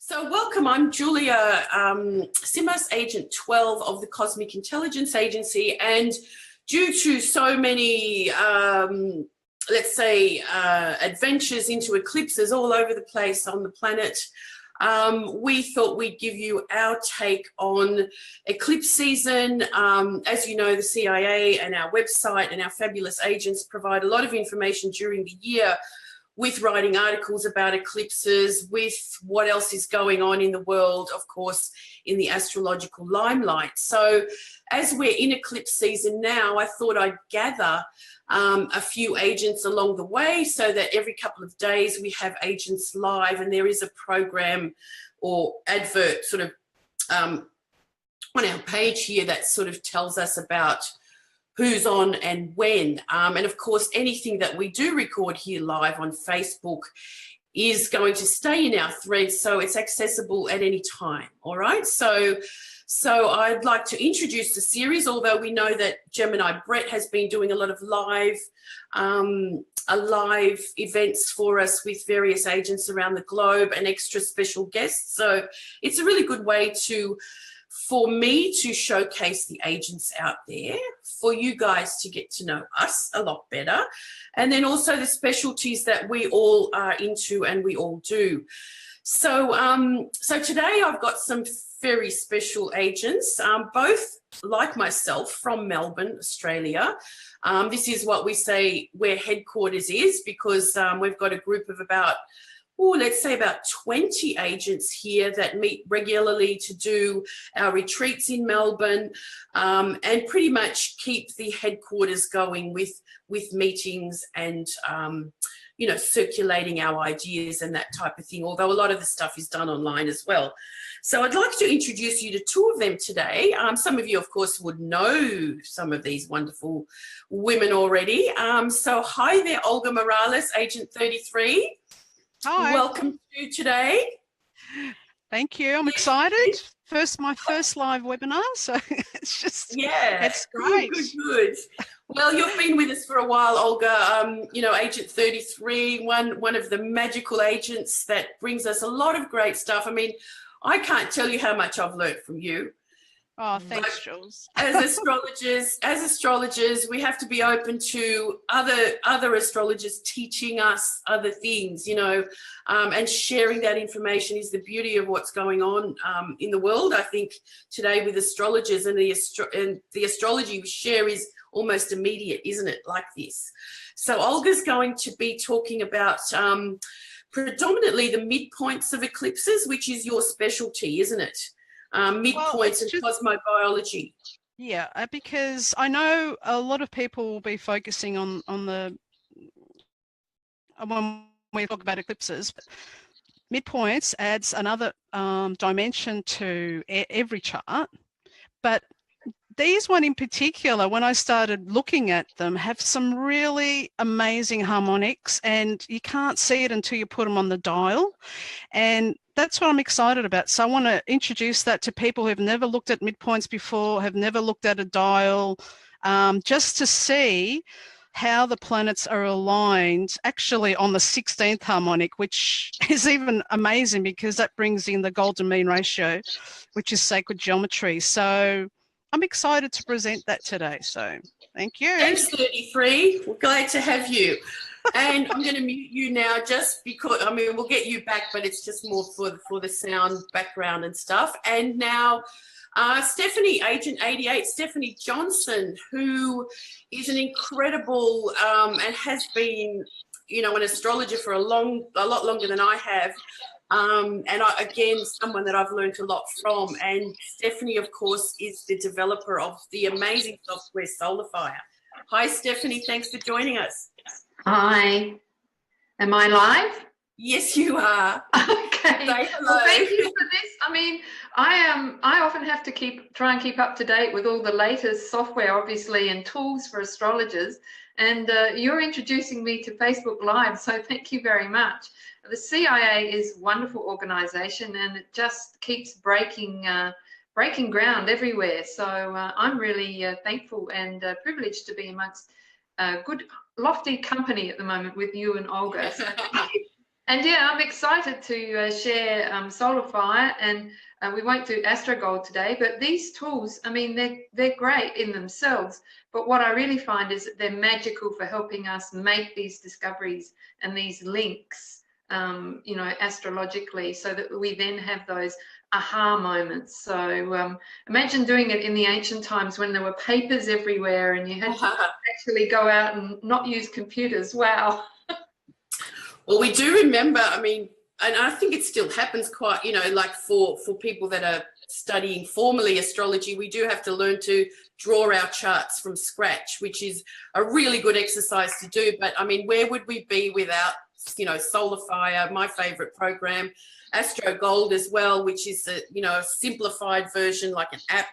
So welcome, I'm Julija, Simas Agent 12 of the Cosmic Intelligence Agency, and due to so many, let's say, adventures into eclipses all over the place on the planet, we thought we'd give you our take on eclipse season. As you know, the CIA and our website and our fabulous agents provide a lot of information during the year with writing articles about eclipses, with what else is going on in the world, of course, in the astrological limelight. So as we're in eclipse season now, I thought I'd gather a few agents along the way so that every couple of days we have agents live, and there is a program or advert sort of on our page here that sort of tells us about who's on and when. And of course, anything that we do record here live on Facebook is going to stay in our thread, so it's accessible at any time. All right. So I'd like to introduce the series, although we know that Gemini Brett has been doing a lot of live events for us with various agents around the globe and extra special guests. So it's a really good way for me to showcase the agents out there, for you guys to get to know us a lot better, and then also the specialties that we all are into and we all do. So today I've got some very special agents, both like myself from Melbourne, Australia. This is what we say where headquarters is, because we've got a group of about, let's say about 20 agents here that meet regularly to do our retreats in Melbourne, and pretty much keep the headquarters going with meetings and, circulating our ideas and that type of thing, although a lot of the stuff is done online as well. So I'd like to introduce you to two of them today. Some of you, of course, would know some of these wonderful women already. So hi there, Olga Morales, Agent 33. Hi. Welcome to today. Thank you. I'm excited. My first live webinar, so it's great. Good. Well, you've been with us for a while, Olga. Agent 33, one of the magical agents that brings us a lot of great stuff. I mean, I can't tell you how much I've learned from you. Oh, thanks, Jules. As astrologers, we have to be open to other astrologers teaching us other things, and sharing that information is the beauty of what's going on in the world. I think today with astrologers and the astrology we share is almost immediate, isn't it? Like this. So Olga's going to be talking about predominantly the midpoints of eclipses, which is your specialty, isn't it? Midpoints and cosmobiology. Yeah, because I know a lot of people will be focusing on when we talk about eclipses. Midpoints adds another dimension to every chart, but these one in particular, when I started looking at them, have some really amazing harmonics, and you can't see it until you put them on the dial. And that's what I'm excited about. So I want to introduce that to people who have never looked at midpoints before, have never looked at a dial, just to see how the planets are aligned actually on the 16th harmonic, which is even amazing because that brings in the golden mean ratio, which is sacred geometry. So I'm excited to present that today. So thank you. Thanks, 33. We're glad to have you. And I'm going to mute you now just because, we'll get you back, but it's just more for the sound background and stuff. And now Stephanie, Agent 88, Stephanie Johnson, who is an incredible and has been, an astrologer for a lot longer than I have. Again, someone that I've learned a lot from. And Stephanie, of course, is the developer of the amazing software Solarfire. Hi, Stephanie. Thanks for joining us. Hi. Am I live? Yes, you are. Okay. Well, thank you for this. I often have to try and keep up to date with all the latest software, obviously, and tools for astrologers. And you're introducing me to Facebook Live, so thank you very much. The CIA is a wonderful organisation, and it just keeps breaking ground everywhere. So I'm really thankful and privileged to be amongst good, lofty company at the moment with you and Olga. So thank you. And yeah, I'm excited to share Solar Fire, and we won't do AstroGold today, but these tools, I mean, they're great in themselves, but what I really find is that they're magical for helping us make these discoveries and these links, you know, astrologically, so that we then have those aha moments. So imagine doing it in the ancient times when there were papers everywhere and you had to actually go out and not use computers. Wow. Well, we do remember, I mean, and I think it still happens quite, you know, like for people that are studying formally astrology, we do have to learn to draw our charts from scratch, which is a really good exercise to do. But I mean, where would we be without, you know, Solar Fire, my favorite program, AstroGold as well, which is a, you know, a simplified version, like an app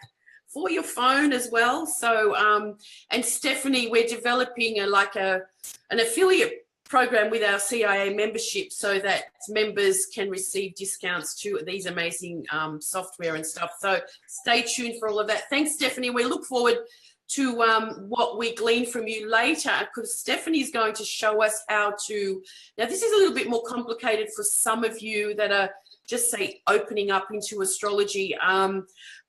for your phone as well. So, and Stephanie, we're developing an affiliate program with our CIA membership so that members can receive discounts to these amazing software and stuff. So stay tuned for all of that. Thanks, Stephanie. We look forward to what we glean from you later, because Stephanie is going to show us how to, now this is a little bit more complicated for some of you that are just say opening up into astrology,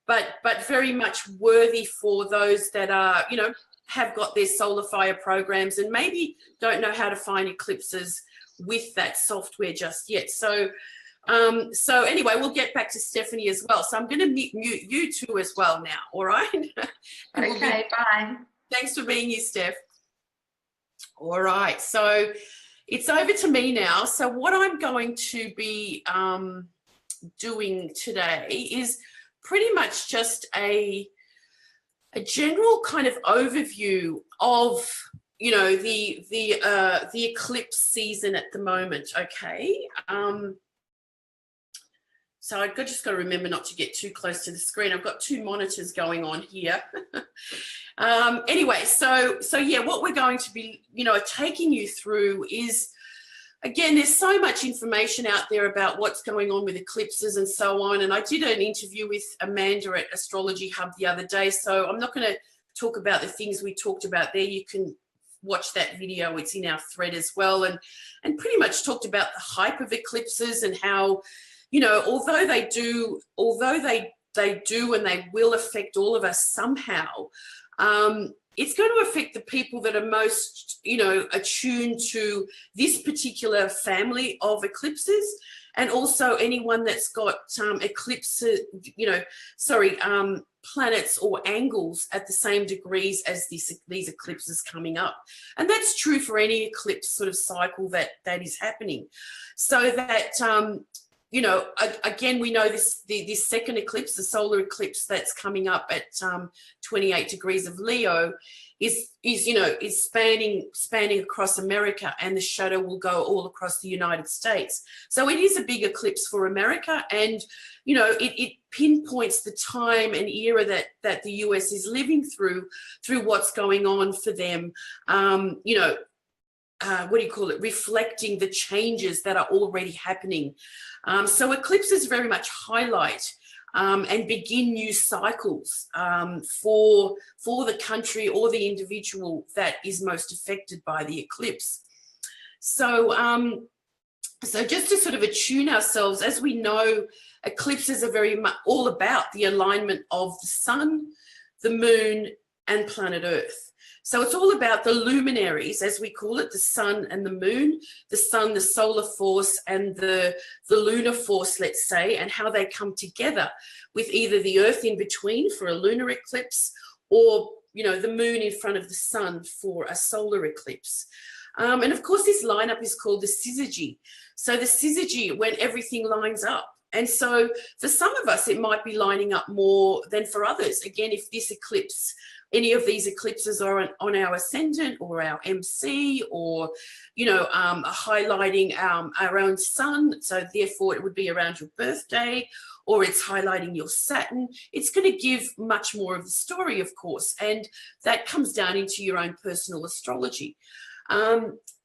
but very much worthy for those that are, you know, have got their Solar Fire programs and maybe don't know how to find eclipses with that software just yet. So so anyway, we'll get back to Stephanie as well. So I'm going to mute you two as well now, all right? Okay, bye. Thanks for being here, Steph. All right, so it's over to me now. So what I'm going to be doing today is pretty much just a general kind of overview of, you know, the eclipse season at the moment. Okay. So I've just got to remember not to get too close to the screen. I've got two monitors going on here. Anyway, so yeah, what we're going to be, you know, taking you through is, again, there's so much information out there about what's going on with eclipses and so on. And I did an interview with Amanda at Astrology Hub the other day, so I'm not going to talk about the things we talked about there. You can watch that video. It's in our thread as well. And pretty much talked about the hype of eclipses and how, you know, although they do and they will affect all of us somehow, it's going to affect the people that are most, you know, attuned to this particular family of eclipses, and also anyone that's got eclipses, you know, planets or angles at the same degrees as these eclipses coming up. And that's true for any eclipse sort of cycle that is happening. So that, you know, again, we know this second eclipse, the solar eclipse that's coming up at 28 degrees of Leo, is spanning across America, and the shadow will go all across the United States. So it is a big eclipse for America, and you know, it pinpoints the time and era that the US is living through what's going on for them. You know, what do you call it? Reflecting the changes that are already happening. So eclipses very much highlight and begin new cycles for the country or the individual that is most affected by the eclipse. So, so just to sort of attune ourselves, as we know, eclipses are very much all about the alignment of the sun, the moon, and planet Earth. So it's all about the luminaries, as we call it, the sun and the moon, the sun, the solar force, and the lunar force, let's say, and how they come together with either the Earth in between for a lunar eclipse, or, you know, the moon in front of the sun for a solar eclipse. And of course, this lineup is called the syzygy. So the syzygy, when everything lines up. And so for some of us, it might be lining up more than for others. Again, if this eclipse, any of these eclipses are on our ascendant or our MC, or, you know, highlighting our own sun, so therefore it would be around your birthday, or it's highlighting your Saturn, it's going to give much more of the story, of course, and that comes down into your own personal astrology.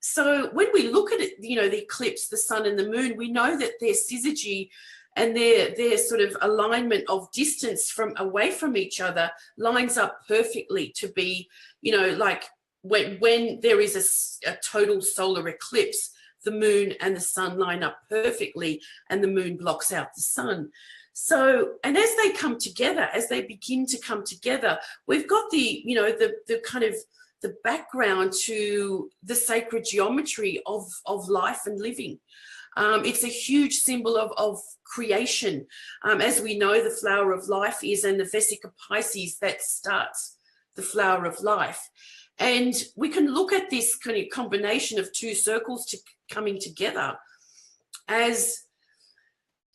So when we look at it, you know, the eclipse, the sun and the moon, we know that their syzygy and their sort of alignment of distance from away from each other lines up perfectly to be, you know, like when there is a total solar eclipse, the moon and the sun line up perfectly, and the moon blocks out the sun. So, and as they come together, as they begin to come together, we've got the, you know, the kind of the background to the sacred geometry of life and living. It's a huge symbol of creation. As we know, the flower of life is, and the Vesica Pisces, that starts the flower of life. And we can look at this kind of combination of two circles coming together as,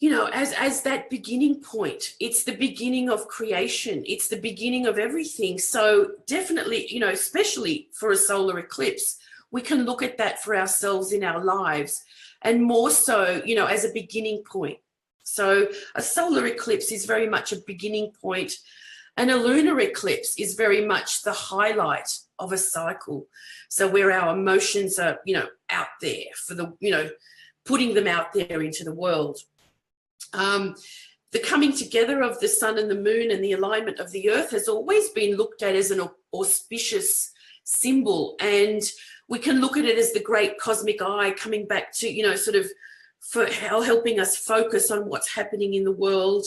you know, as that beginning point. It's the beginning of creation. It's the beginning of everything. So definitely, you know, especially for a solar eclipse, we can look at that for ourselves in our lives, and more so, you know, as a beginning point. So a solar eclipse is very much a beginning point, and a lunar eclipse is very much the highlight of a cycle. So where our emotions are, you know, out there for the, you know, putting them out there into the world. The coming together of the sun and the moon and the alignment of the earth has always been looked at as an auspicious symbol, and we can look at it as the great cosmic eye coming back to, you know, sort of for helping us focus on what's happening in the world.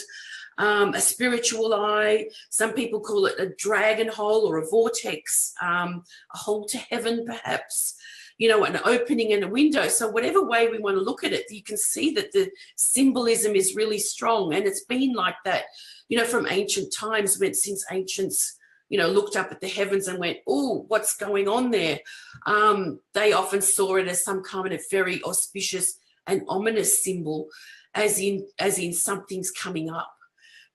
A spiritual eye, some people call it a dragon hole or a vortex, a hole to heaven perhaps, you know, an opening and a window. So whatever way we want to look at it, you can see that the symbolism is really strong, and it's been like that, you know, from ancient times, since ancients, you know, looked up at the heavens and went, oh, what's going on there? They often saw it as some kind of very auspicious and ominous symbol, as in something's coming up.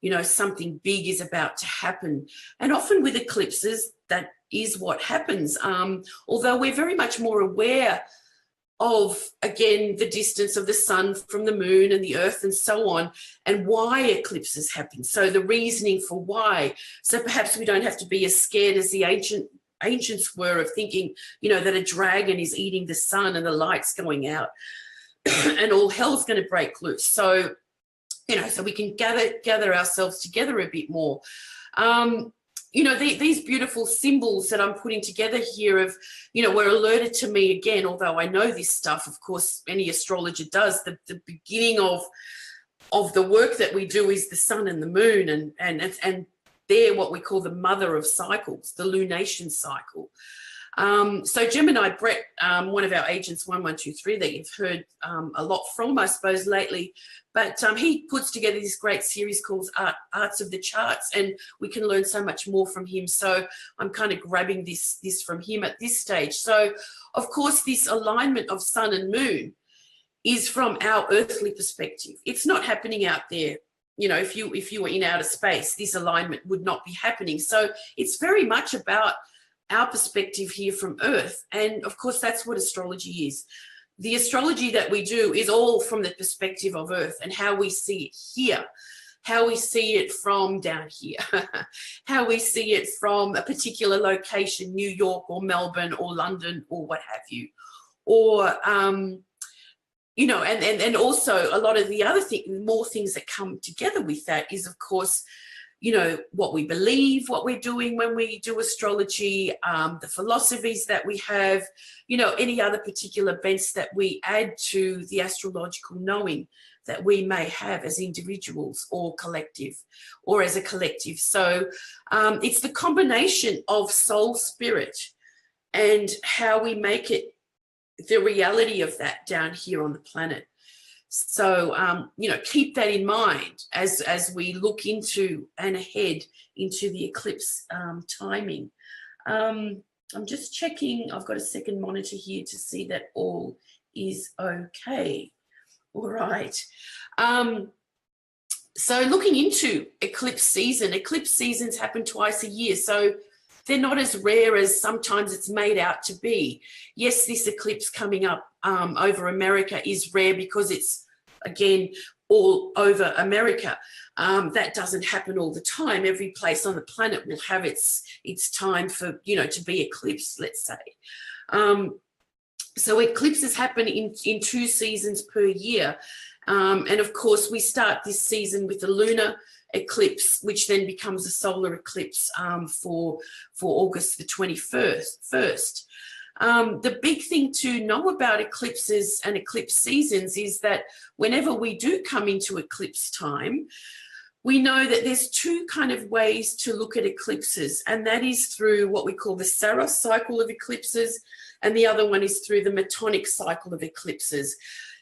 You know, something big is about to happen. And often with eclipses, that is what happens. Although we're very much more aware of, again, the distance of the sun from the moon and the earth and so on, and why eclipses happen. So the reasoning for why. So perhaps we don't have to be as scared as the ancients were of thinking, you know, that a dragon is eating the sun and the light's going out and all hell's going to break loose. So, you know, so we can gather ourselves together a bit more. You know, these beautiful symbols that I'm putting together here of, you know, were alerted to me again, although I know this stuff, of course, any astrologer does. The beginning of the work that we do is the sun and the moon, and they're what we call the mother of cycles, the lunation cycle. So Gemini Brett, one of our agents, 1123, that you've heard a lot from, I suppose, lately, but he puts together this great series called Arts of the Charts, and we can learn so much more from him. So I'm kind of grabbing this from him at this stage. So, of course, this alignment of sun and moon is from our earthly perspective. It's not happening out there. You know, if you were in outer space, this alignment would not be happening. So it's very much about our perspective here from Earth. And of course, that's what astrology is. The astrology that we do is all from the perspective of Earth and how we see it here, how we see it from down here, how we see it from a particular location, New York or Melbourne or London or what have you. Or, you know, and also a lot of the other more things that come together with that is, of course, you know, what we believe, what we're doing when we do astrology, the philosophies that we have, you know, any other particular events that we add to the astrological knowing that we may have as individuals or collective or as a collective. So it's the combination of soul spirit and how we make it the reality of that down here on the planet. So, you know, keep that in mind as we look into and ahead into the eclipse timing. I'm just checking. I've got a second monitor here to see that all is okay. All right. So looking into eclipse seasons happen twice a year. So they're not as rare as sometimes it's made out to be. Yes, this eclipse coming up over America is rare because it's, again, all over America. That doesn't happen all the time. Every place on the planet will have its time for, you know, to be eclipsed, let's say. So eclipses happen in 2 seasons per year. And of course, we start this season with the lunar eclipse, which then becomes a solar eclipse for August the 21st. The big thing to know about eclipses and eclipse seasons is that whenever we do come into eclipse time, we know that there's two kind of ways to look at eclipses, and that is through what we call the Saros cycle of eclipses, and the other one is through the Metonic cycle of eclipses.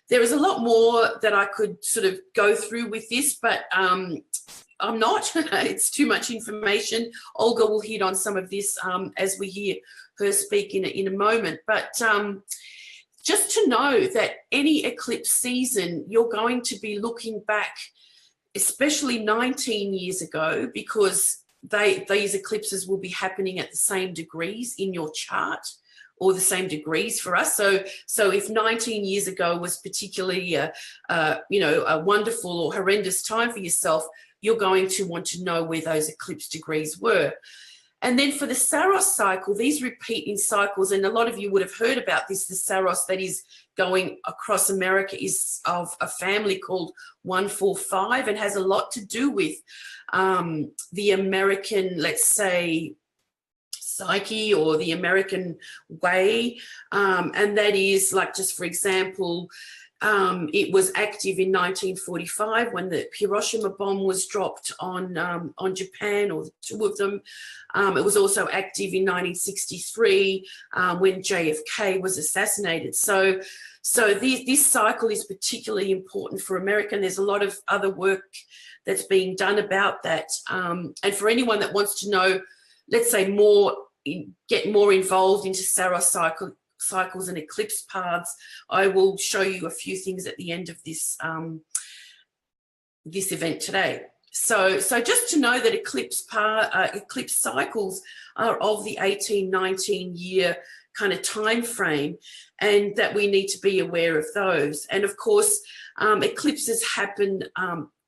There is a lot more that I could sort of go through with this, but I'm not. It's too much information. Olga will hit on some of this as we hear her speak in a moment. But just to know that any eclipse season, you're going to be looking back, especially 19 years ago, because these eclipses will be happening at the same degrees in your chart, or the same degrees for us. So if 19 years ago was particularly a wonderful or horrendous time for yourself, you're going to want to know where those eclipse degrees were. And then for the Saros cycle, these repeat in cycles, and a lot of you would have heard about this. The Saros that is going across America is of a family called 145 and has a lot to do with the American, let's say, psyche or the American way. And that is, like, just for example, it was active in 1945 when the Hiroshima bomb was dropped on Japan, or the two of them. It was also active in 1963 when JFK was assassinated. So this cycle is particularly important for America, and there's a lot of other work that's being done about that. And for anyone that wants to know, let's say, get more involved into Saros cycles and eclipse paths, I will show you a few things at the end of this this event today. So just to know that eclipse cycles are of the 18-19 year kind of time frame, and that we need to be aware of those. And of course, eclipses happen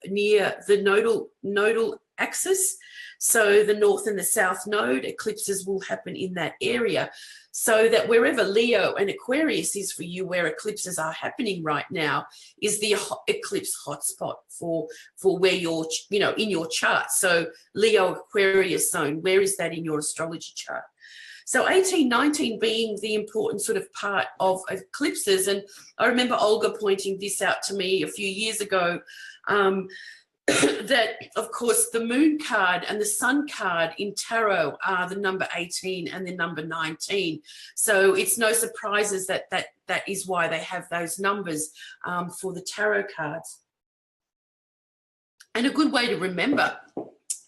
near the nodal axis. So the north and the south node, eclipses will happen in that area. So that wherever Leo and Aquarius is for you, where eclipses are happening right now, is the eclipse hotspot for where you're, in your chart. So Leo Aquarius zone, where is that in your astrology chart? So 18-19 being the important sort of part of eclipses. And I remember Olga pointing this out to me a few years ago, that, of course, the moon card and the sun card in tarot are the number 18 and the number 19. So it's no surprises that is why they have those numbers for the tarot cards. And a good way to remember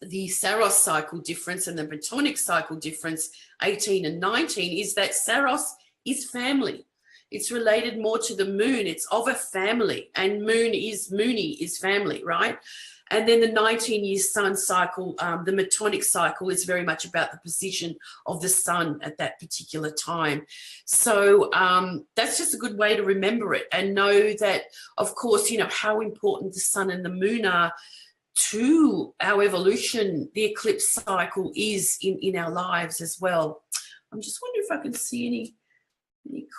the Saros cycle difference and the Metonic cycle difference, 18 and 19, is that Saros is family. It's related more to the moon. It's of a family, and Moony is family, right? And then the 19-year sun cycle, the Metonic cycle, is very much about the position of the sun at that particular time. So that's just a good way to remember it, and know that, of course, how important the sun and the moon are to our evolution. The eclipse cycle is in our lives as well. I'm just wondering if I can see any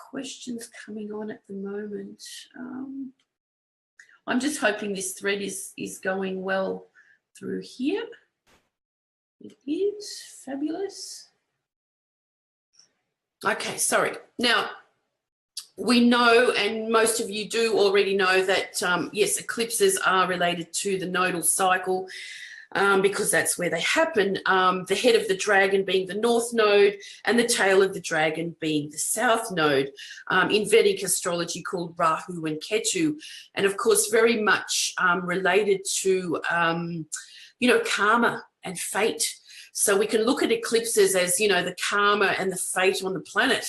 questions coming on at the moment. I'm just hoping this thread is going well through here. It is fabulous. Okay, sorry. Now, we know, and most of you do already know, that yes, eclipses are related to the nodal cycle, because that's where they happen. The head of the dragon being the north node, and the tail of the dragon being the south node, in Vedic astrology called Rahu and Ketu, and of course very much related to karma and fate. So we can look at eclipses as the karma and the fate on the planet.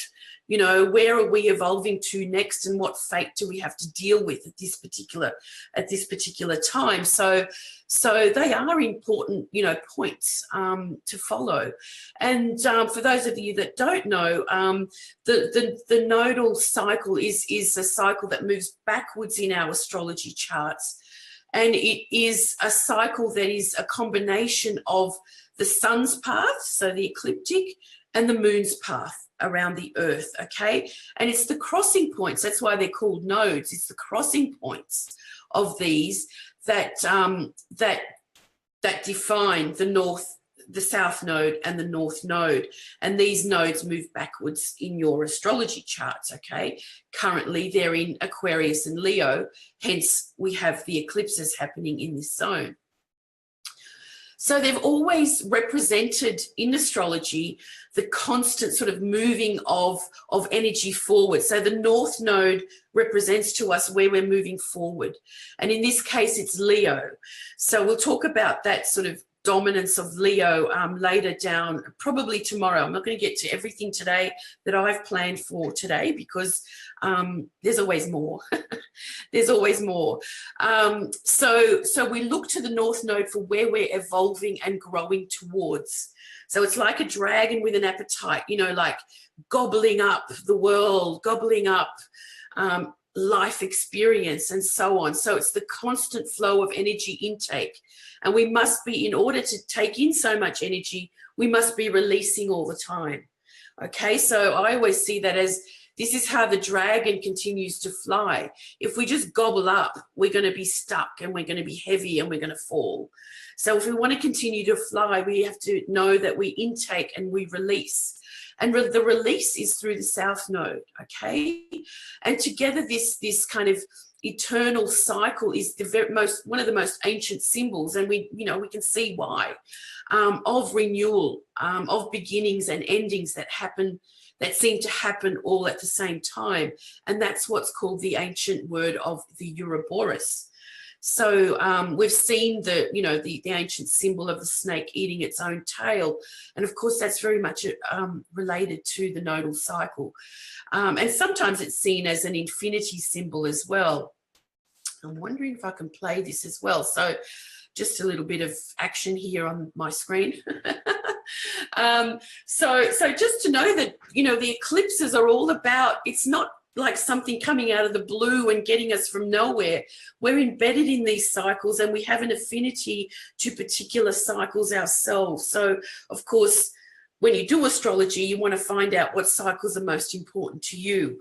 Where are we evolving to next, and what fate do we have to deal with at this particular time? So they are important, points to follow. And for those of you that don't know, the nodal cycle is a cycle that moves backwards in our astrology charts, and it is a cycle that is a combination of the sun's path, so the ecliptic, and the moon's path around the earth, okay? And it's the crossing points, that's why they're called nodes. It's the crossing points of these that define the north, the south node and the north node, and these nodes move backwards in your astrology charts. Okay, currently they're in Aquarius and Leo, hence we have the eclipses happening in this zone. So they've always represented in astrology the constant sort of moving of energy forward. So the north node represents to us where we're moving forward, and in this case it's Leo. So we'll talk about that sort of dominance of Leo later down, probably tomorrow. I'm not going to get to everything today that I've planned for today, because there's always more. There's always more. So we look to the north node for where we're evolving and growing towards. So it's like a dragon with an appetite, you know, like gobbling up the world, gobbling up life experience and so on. So it's the constant flow of energy intake, and we must be, in order to take in so much energy, we must be releasing all the time. Okay, so I always see that as this is how the dragon continues to fly. If we just gobble up, we're going to be stuck and we're going to be heavy and we're going to fall. So if we want to continue to fly, we have to know that we intake and we release. And the release is through the south node, okay? And together this kind of eternal cycle is one of the most ancient symbols, and we can see why, of renewal, of beginnings and endings that seem to happen all at the same time. And that's what's called the ancient word of the Ouroboros. So we've seen the ancient symbol of the snake eating its own tail. And of course, that's very much related to the nodal cycle. And sometimes it's seen as an infinity symbol as well. I'm wondering if I can play this as well. So just a little bit of action here on my screen. So just to know that, the eclipses are all about, it's not like something coming out of the blue and getting us from nowhere. We're embedded in these cycles, and we have an affinity to particular cycles ourselves. So of course, when you do astrology, you want to find out what cycles are most important to you.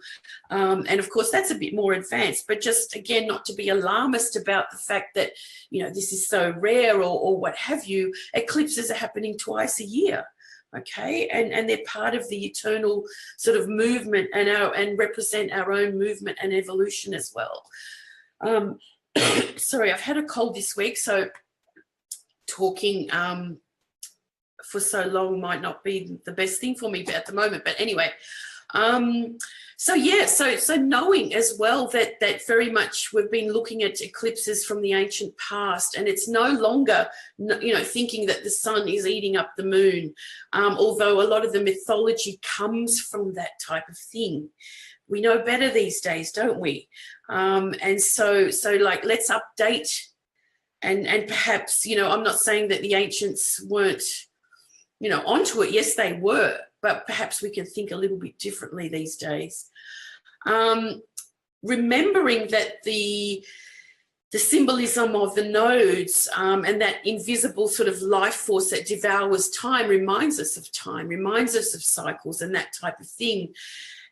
And of course, that's a bit more advanced, but just again, not to be alarmist about the fact that, this is so rare or what have you. Eclipses are happening twice a year. Okay, and they're part of the eternal sort of movement and represent our own movement and evolution as well. Sorry, I've had a cold this week, so talking for so long might not be the best thing for me at the moment. But anyway, so knowing as well that very much we've been looking at eclipses from the ancient past, and it's no longer, thinking that the sun is eating up the moon, although a lot of the mythology comes from that type of thing. We know better these days, don't we? And so like, let's update and perhaps, I'm not saying that the ancients weren't, onto it. Yes, they were, but perhaps we can think a little bit differently these days. Remembering that the symbolism of the nodes and that invisible sort of life force that devours time reminds us of time, reminds us of cycles and that type of thing.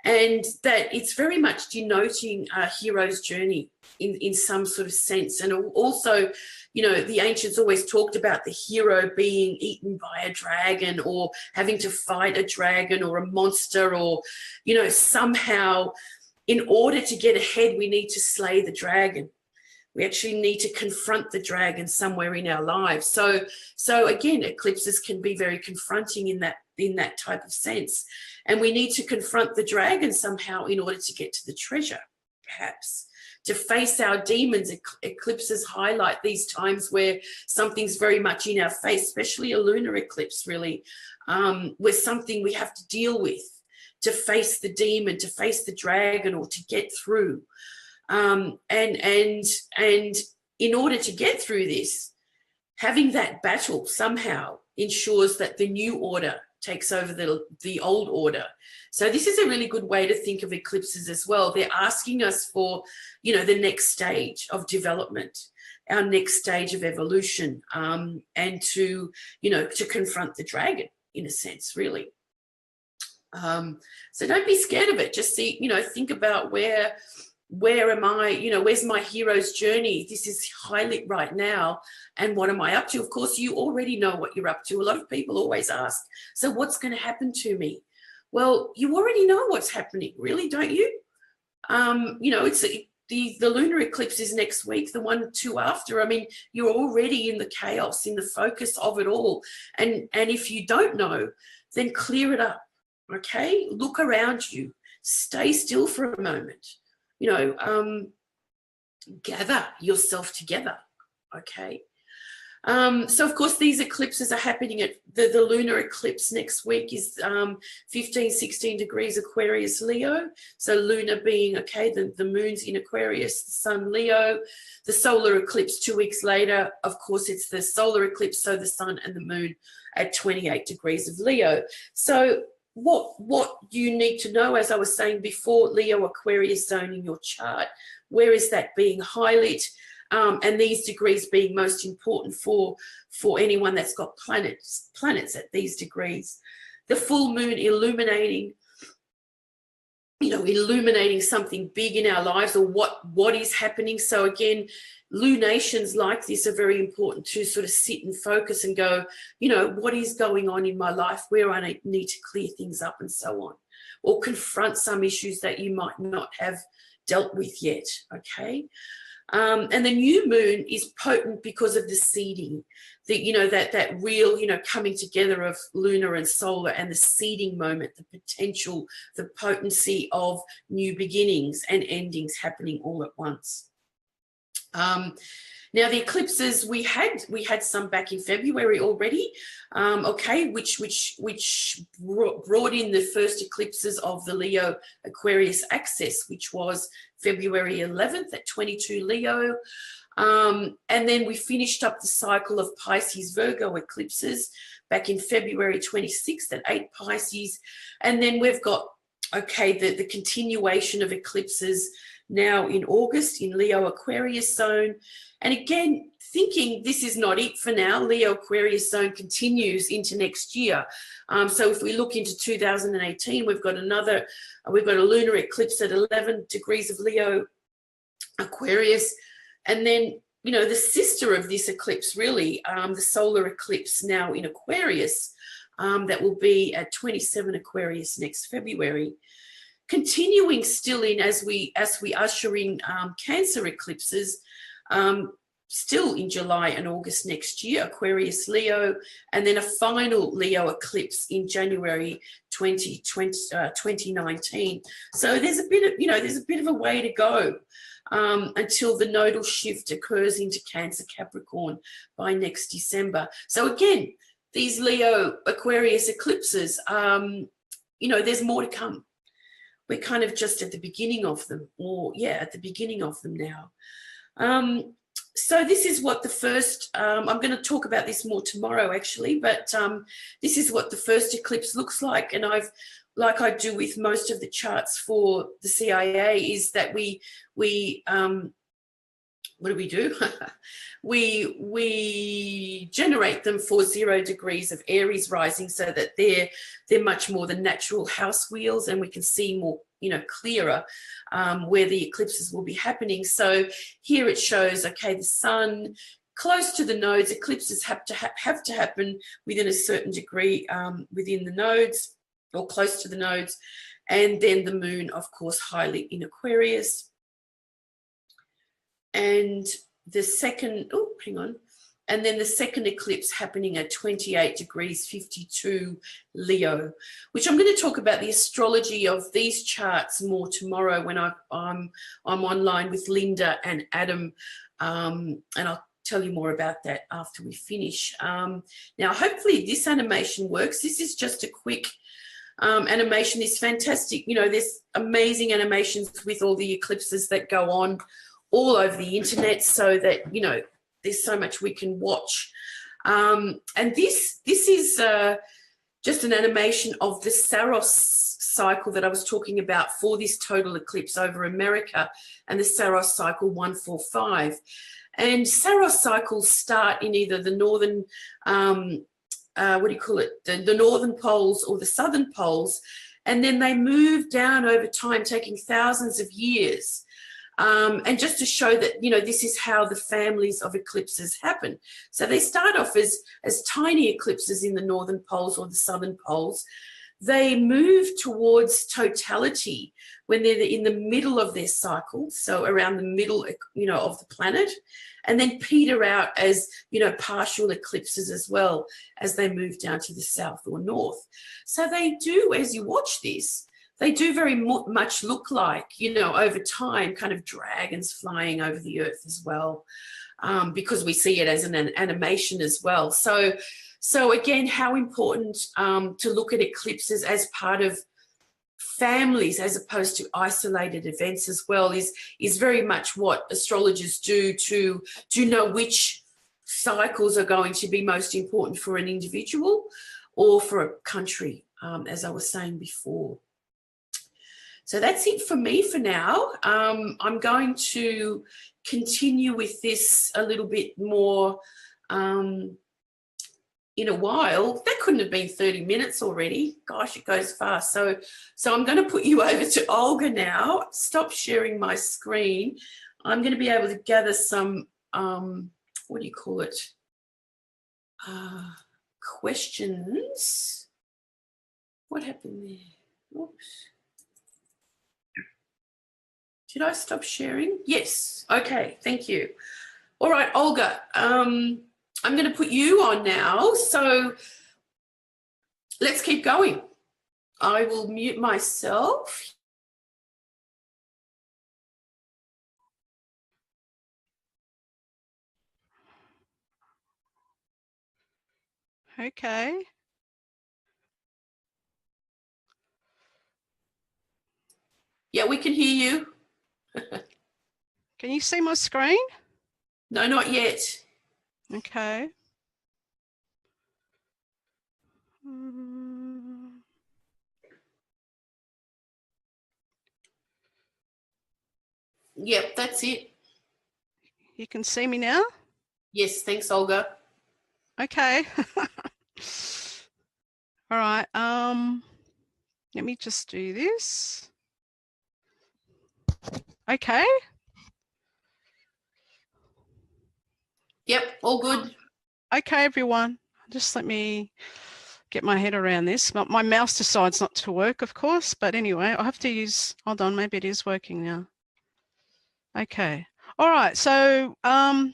And that it's very much denoting a hero's journey in some sort of sense. And also, the ancients always talked about the hero being eaten by a dragon, or having to fight a dragon or a monster, or, somehow in order to get ahead, we need to slay the dragon. We actually need to confront the dragon somewhere in our lives. So again, eclipses can be very confronting in that type of sense. And we need to confront the dragon somehow in order to get to the treasure, perhaps. To face our demons. Eclipses highlight these times where something's very much in our face, especially a lunar eclipse, really, where something we have to deal with, to face the demon, to face the dragon, or to get through. And in order to get through this, having that battle somehow ensures that the new order takes over the old order. So this is a really good way to think of eclipses as well. They're asking us for, the next stage of development, our next stage of evolution, and to confront the dragon in a sense, really. So don't be scared of it. Just think about where where am I, you know, where's my hero's journey? This is highlit right now. And what am I up to? Of course, you already know what you're up to. A lot of people always ask, so what's going to happen to me? Well, you already know what's happening, really, don't you? You know, it's the lunar eclipse is next week, the 1-2 after. I mean, you're already in the chaos, in the focus of it all. And if you don't know, then clear it up, okay? Look around you. Stay still for a moment. You know, gather yourself together, okay? So, of course, these eclipses are happening at the lunar eclipse next week is 15, 16 degrees Aquarius Leo. So lunar being, okay, the moon's in Aquarius, the sun Leo. The solar eclipse 2 weeks later, of course, it's the solar eclipse, so the sun and the moon at 28 degrees of Leo. So what you need to know, as I was saying before, Leo Aquarius zone in your chart, where is that being highlighted? And these degrees being most important for anyone that's got planets at these degrees. The full moon illuminating, you know, illuminating something big in our lives, or what is happening. So again, lunations like this are very important to sort of sit and focus and go, you know, what is going on in my life, where I need to clear things up and so on, or confront some issues that you might not have dealt with yet, okay? And the new moon is potent because of the seeding, that real, you know, coming together of lunar and solar, and the seeding moment, the potential, the potency of new beginnings and endings happening all at once. Now the eclipses, we had some back in February already, okay, which brought in the first eclipses of the Leo Aquarius axis, which was February 11th at 22 Leo. And then we finished up the cycle of Pisces Virgo eclipses back in February 26th at 8 Pisces. And then we've got, okay, the continuation of eclipses now in August in Leo Aquarius zone. And again, thinking this is not it for now, Leo Aquarius zone continues into next year. So if we look into 2018, we've got a lunar eclipse at 11 degrees of Leo Aquarius. And then, you know, the sister of this eclipse, really, the solar eclipse now in Aquarius, that will be at 27 Aquarius next February. Continuing still in as we usher in Cancer eclipses, still in July and August next year, Aquarius Leo, and then a final Leo eclipse in January 2019. So there's a bit of a way to go until the nodal shift occurs into Cancer Capricorn by next December. So again, these Leo Aquarius eclipses, you know, there's more to come. We're kind of just at the beginning of them, at the beginning of them now. So this is what the first, I'm going to talk about this more tomorrow actually, but this is what the first eclipse looks like. And like I do with most of the charts for the CIA, is that we what do? we generate them for 0 degrees of Aries rising, so that they're much more the natural house wheels, and we can see more, you know, clearer where the eclipses will be happening. So here it shows, okay, the sun close to the nodes. Eclipses have to happen within a certain degree within the nodes, or close to the nodes, and then the moon, of course, highly in Aquarius. And the second, and then the second eclipse happening at 28 degrees 52 Leo, which I'm going to talk about the astrology of these charts more tomorrow when I'm online with Linda and Adam, and I'll tell you more about that after we finish. Now, hopefully this animation works. This is just a quick animation. Is fantastic. You know, there's amazing animations with all the eclipses that go on all over the internet, so that, you know, there's so much we can watch. And this is just an animation of the Saros cycle that I was talking about for this total eclipse over America, and the Saros cycle 145. And Saros cycles start in either the northern, the northern poles or the southern poles, and then they move down over time, taking thousands of years. And just to show that, you know, this is how the families of eclipses happen. So they start off as tiny eclipses in the northern poles or the southern poles. They move towards totality when they're in the middle of their cycle, so around the middle, you know, of the planet, and then peter out as, you know, partial eclipses as well as they move down to the south or north. So they do, as you watch this, they do very much look like, you know, over time, kind of dragons flying over the earth as well, because we see it as an animation as well. So again, how important to look at eclipses as part of families as opposed to isolated events as well is very much what astrologers do to know which cycles are going to be most important for an individual or for a country, as I was saying before. So that's it for me for now. I'm going to continue with this a little bit more in a while. That couldn't have been 30 minutes already. Gosh, it goes fast. So I'm going to put you over to Olga now. Stop sharing my screen. I'm going to be able to gather some, what do you call it? Questions. What happened there? Oops. Did I stop sharing? Yes. Okay, thank you. All right, Olga, I'm going to put you on now. So let's keep going. I will mute myself. Okay. Yeah, we can hear you. Can you see my screen? No, not yet. Okay. Yep, that's it. You can see me now? Yes, thanks, Olga. Okay. All right. Let me just do this. Okay. Yep, all good. Okay, everyone. Just let me get my head around this. My mouse decides not to work, of course, but anyway, I have to use, hold on, maybe it is working now. Okay. All right. So I'm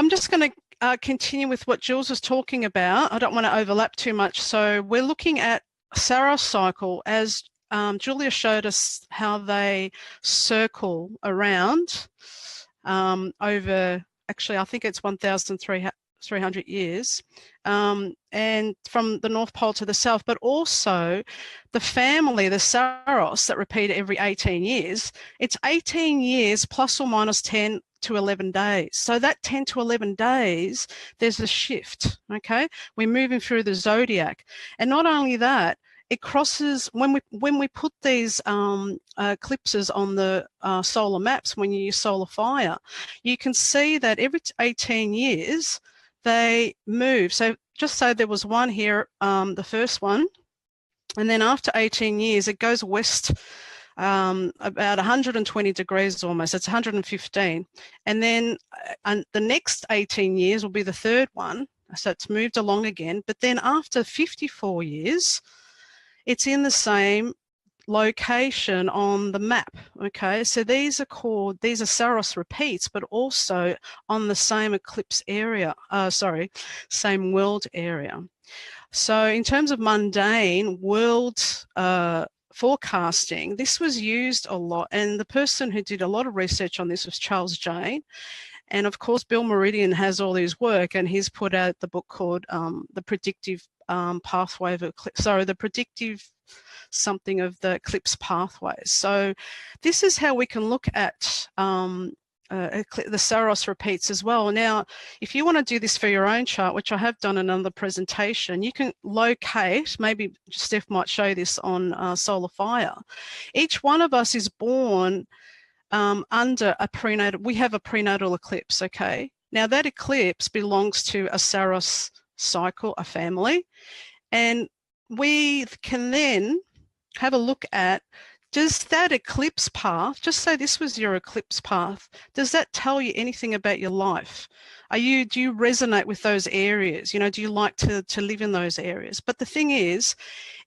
just going to continue with what Jules was talking about. I don't want to overlap too much. So we're looking at Saros cycle as Julia showed us how they circle around over, actually, I think it's 1,300 years, and from the North Pole to the South, but also the family, the Saros, that repeat every 18 years. It's 18 years plus or minus 10 to 11 days. So that 10 to 11 days, there's a shift, okay? We're moving through the zodiac. And not only that, it crosses, when we put these eclipses on the solar maps, when you use solar fire, you can see that every 18 years they move. So just say there was one here, the first one, and then after 18 years it goes west about 120 degrees almost, it's 115. And then the next 18 years will be the third one, so it's moved along again. But then after 54 years, it's in the same location on the map, okay? So these are Saros repeats, but also on the same eclipse area, same world area. So in terms of mundane world forecasting, this was used a lot, and the person who did a lot of research on this was Charles Jane. And of course, Bill Meridian has all his work, and he's put out the book called The Predictive Pathway of Eclipse, the predictive something of the eclipse pathways. So this is how we can look at the Saros repeats as well. Now, if you want to do this for your own chart, which I have done in another presentation, you can locate, maybe Steph might show this on Solar Fire. Each one of us is born under a prenatal, we have a prenatal eclipse, okay? Now that eclipse belongs to a Saros cycle, a family, and we can then have a look at Does that eclipse path, just say this was your eclipse path, does that tell you anything about your life? Do you resonate with those areas? You know, do you like to live in those areas? But the thing is,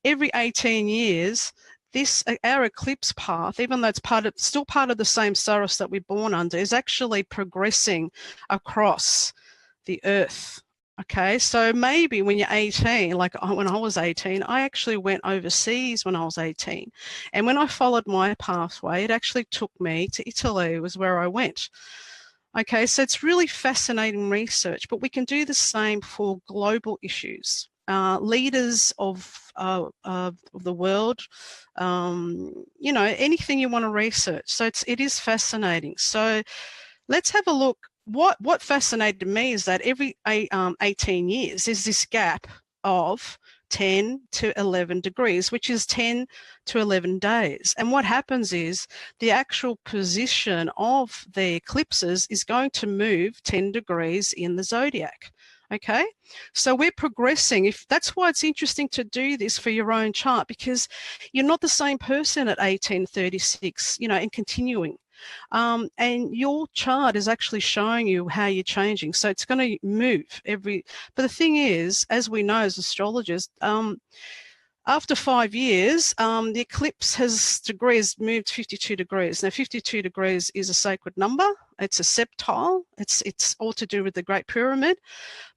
every 18 years, our eclipse path, even though it's still part of the same Saros that we're born under, is actually progressing across the earth. Okay, so maybe when you're 18, like when I was 18, I actually went overseas when I was 18. And when I followed my pathway, it actually took me to Italy, was where I went. Okay, so it's really fascinating research, but we can do the same for global issues. Leaders of the world, you know, anything you want to research. So it is fascinating. So let's have a look. What fascinated me is that every 18 years there's this gap of 10 to 11 degrees, which is 10 to 11 days. And what happens is the actual position of the eclipses is going to move 10 degrees in the zodiac. Okay, so we're progressing. That's why it's interesting to do this for your own chart, because you're not the same person at 1836, you know, and continuing. And your chart is actually showing you how you're changing. So it's going to move but the thing is, as we know as astrologers, after 5 years, the eclipse degrees moved 52 degrees. Now, 52 degrees is a sacred number. It's a septile. It's all to do with the Great Pyramid.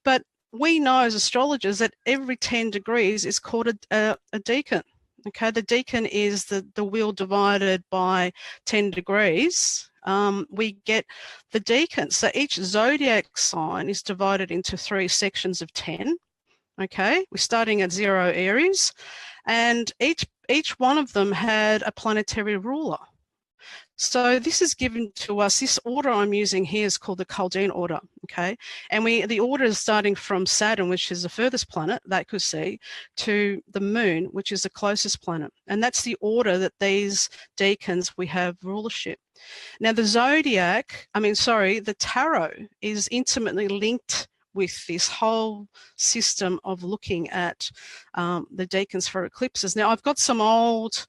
But we know as astrologers that every 10 degrees is called a decan. Okay, the decan is the wheel divided by 10 degrees. We get the decans. So each zodiac sign is divided into 3 sections of 10. Okay, we're starting at 0 Aries, and each one of them had a planetary ruler. So this is given to us. This order I'm using here is called the Chaldean order. Okay, and the order is starting from Saturn, which is the furthest planet that could see, to the Moon, which is the closest planet, and that's the order that these decans we have rulership. Now the the tarot is intimately linked with this whole system of looking at the decans for eclipses. Now I've got some old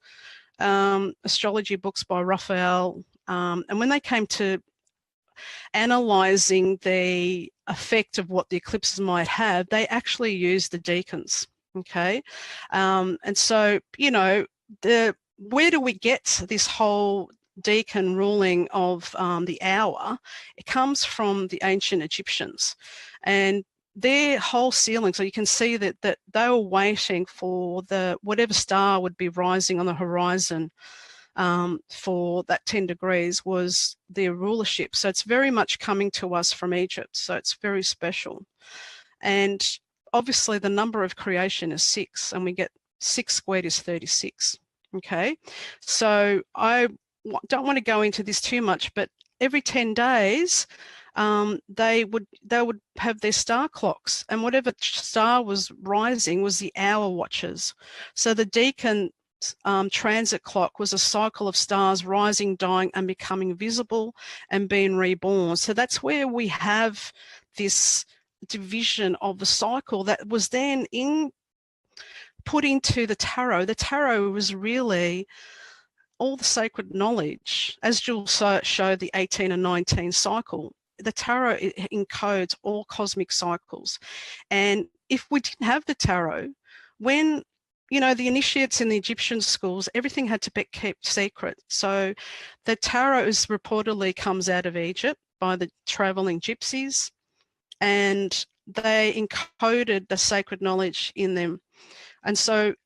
astrology books by Raphael, and when they came to analysing the effect of what the eclipses might have, they actually used the decans. Okay, and so, you know, where do we get this whole decan ruling of the hour? It comes from the ancient Egyptians, and their whole ceiling, so you can see that they were waiting for whatever star would be rising on the horizon for that 10 degrees was their rulership. So it's very much coming to us from Egypt. So it's very special. And obviously the number of creation is 6, and we get 6 squared is 36. Okay, so I don't want to go into this too much, but every 10 days, they would have their star clocks, and whatever star was rising was the hour watches. So the decan transit clock was a cycle of stars rising, dying, and becoming visible and being reborn. So that's where we have this division of the cycle that was then put into the tarot. The tarot was really all the sacred knowledge. As Jules showed the 18 and 19 cycle, the tarot encodes all cosmic cycles. And if we didn't have the tarot, when, you know, the initiates in the Egyptian schools, everything had to be kept secret. So the tarot reportedly comes out of Egypt by the traveling gypsies, and they encoded the sacred knowledge in them.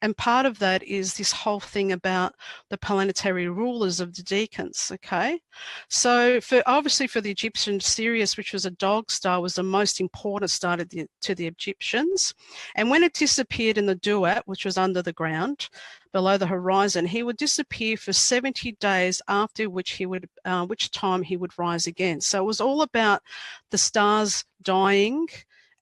And part of that is this whole thing about the planetary rulers of the decans, okay? So obviously for the Egyptian, Sirius, which was a dog star, was the most important star to the Egyptians. And when it disappeared in the Duat, which was under the ground, below the horizon, he would disappear for 70 days, after which time he would rise again. So it was all about the stars dying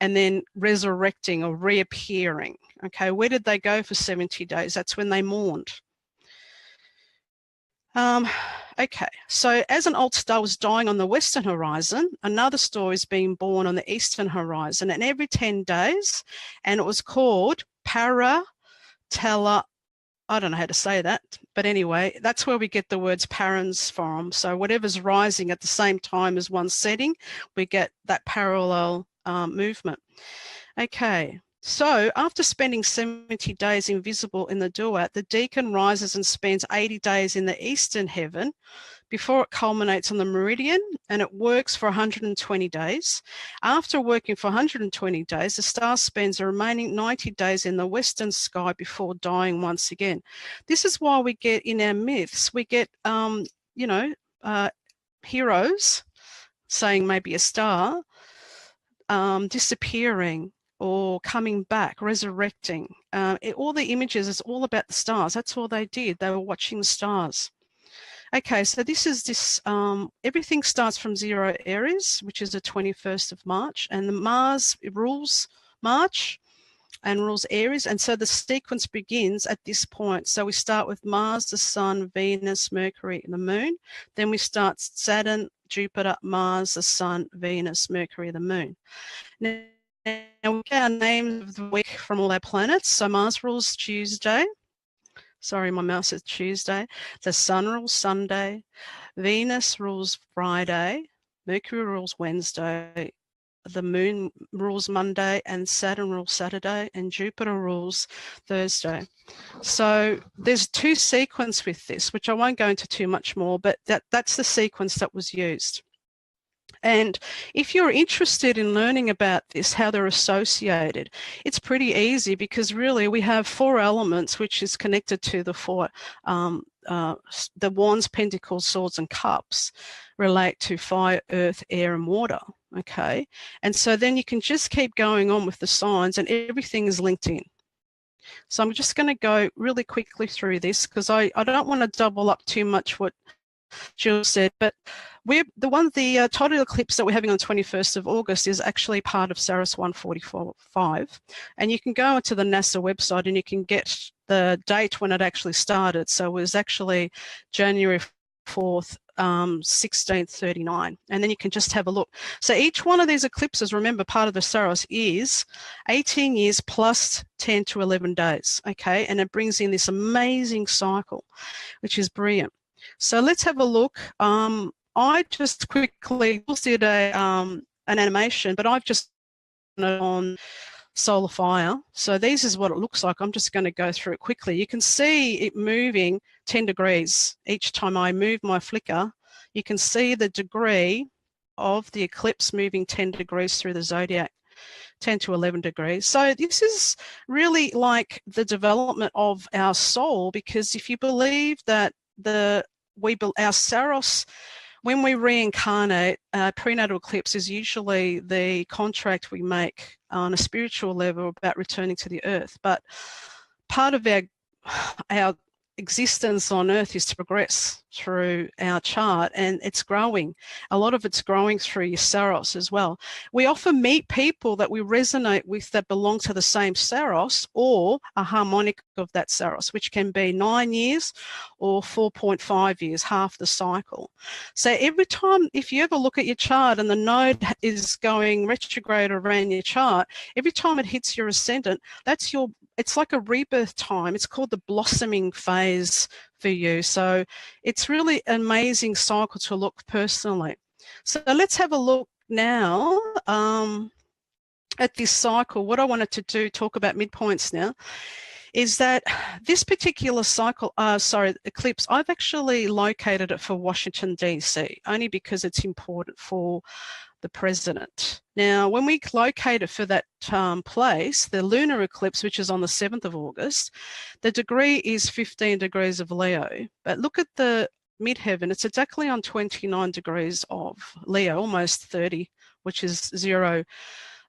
and then resurrecting or reappearing. Okay, where did they go for 70 days? That's when they mourned. Okay, so as an old star was dying on the western horizon, another star is being born on the eastern horizon, and every 10 days, and it was called para tela I don't know how to say that, but anyway, that's where we get the words parens from. So whatever's rising at the same time as one setting, we get that parallel movement. Okay, so after spending 70 days invisible in the duat, the decan rises and spends 80 days in the eastern heaven before it culminates on the meridian, and it works for 120 days. After working for 120 days, the star spends the remaining 90 days in the western sky before dying once again. This is why we get in our myths, we get, heroes, saying maybe a star, disappearing or coming back, resurrecting. All the images, it's all about the stars. That's all they did. They were watching the stars. Okay, so everything starts from 0 Aries, which is the 21st of March, and the Mars rules March and rules Aries, and so the sequence begins at this point. So we start with Mars, the Sun, Venus, Mercury, and the Moon. Then we start Saturn, Jupiter, Mars, the Sun, Venus, Mercury, the Moon. Now we get our names of the week from all our planets. So Mars rules Tuesday. Sorry, my mouse says Tuesday. The Sun rules Sunday. Venus rules Friday. Mercury rules Wednesday. The Moon rules Monday, and Saturn rules Saturday, and Jupiter rules Thursday. So there's 2 sequences with this, which I won't go into too much more, but that's the sequence that was used. And if you're interested in learning about this, how they're associated, it's pretty easy, because really we have 4 elements which is connected to the 4, the wands, pentacles, swords and cups relate to fire, earth, air and water. Okay, and so then you can just keep going on with the signs and everything is linked in. So I'm just going to go really quickly through this, because I don't want to double up too much what Jill said, but the total eclipse that we're having on 21st of August is actually part of Saros 145, and you can go onto the NASA website and you can get the date when it actually started. So it was actually January 4th, 1639, and then you can just have a look. So each one of these eclipses, remember, part of the Saros is 18 years plus 10 to 11 days, okay, and it brings in this amazing cycle, which is brilliant. So let's have a look. I just quickly did an animation, but I've just done it on solar fire. So this is what it looks like. I'm just going to go through it quickly. You can see it moving 10 degrees each time I move my flicker. You can see the degree of the eclipse moving 10 degrees through the zodiac, 10 to 11 degrees. So this is really like the development of our soul, because if you believe that our Saros, when we reincarnate, prenatal eclipse is usually the contract we make on a spiritual level about returning to the earth. But part of our existence on earth is to progress through our chart, and it's growing. A lot of it's growing through your Saros as well. We often meet people that we resonate with that belong to the same Saros or a harmonic of that Saros, which can be 9 years or 4.5 years, half the cycle. So every time, if you ever look at your chart and the node is going retrograde around your chart, every time it hits your ascendant, it's like a rebirth time. It's called the blossoming phase for you. So it's really an amazing cycle to look personally. So let's have a look now at this cycle. What I wanted to do, talk about midpoints now, is that this particular eclipse, I've actually located it for Washington, D.C., only because it's important for the president. Now, when we locate it for that place, the lunar eclipse, which is on the 7th of August, the degree is 15 degrees of Leo. But look at the midheaven, it's exactly on 29 degrees of Leo, almost 30, which is 0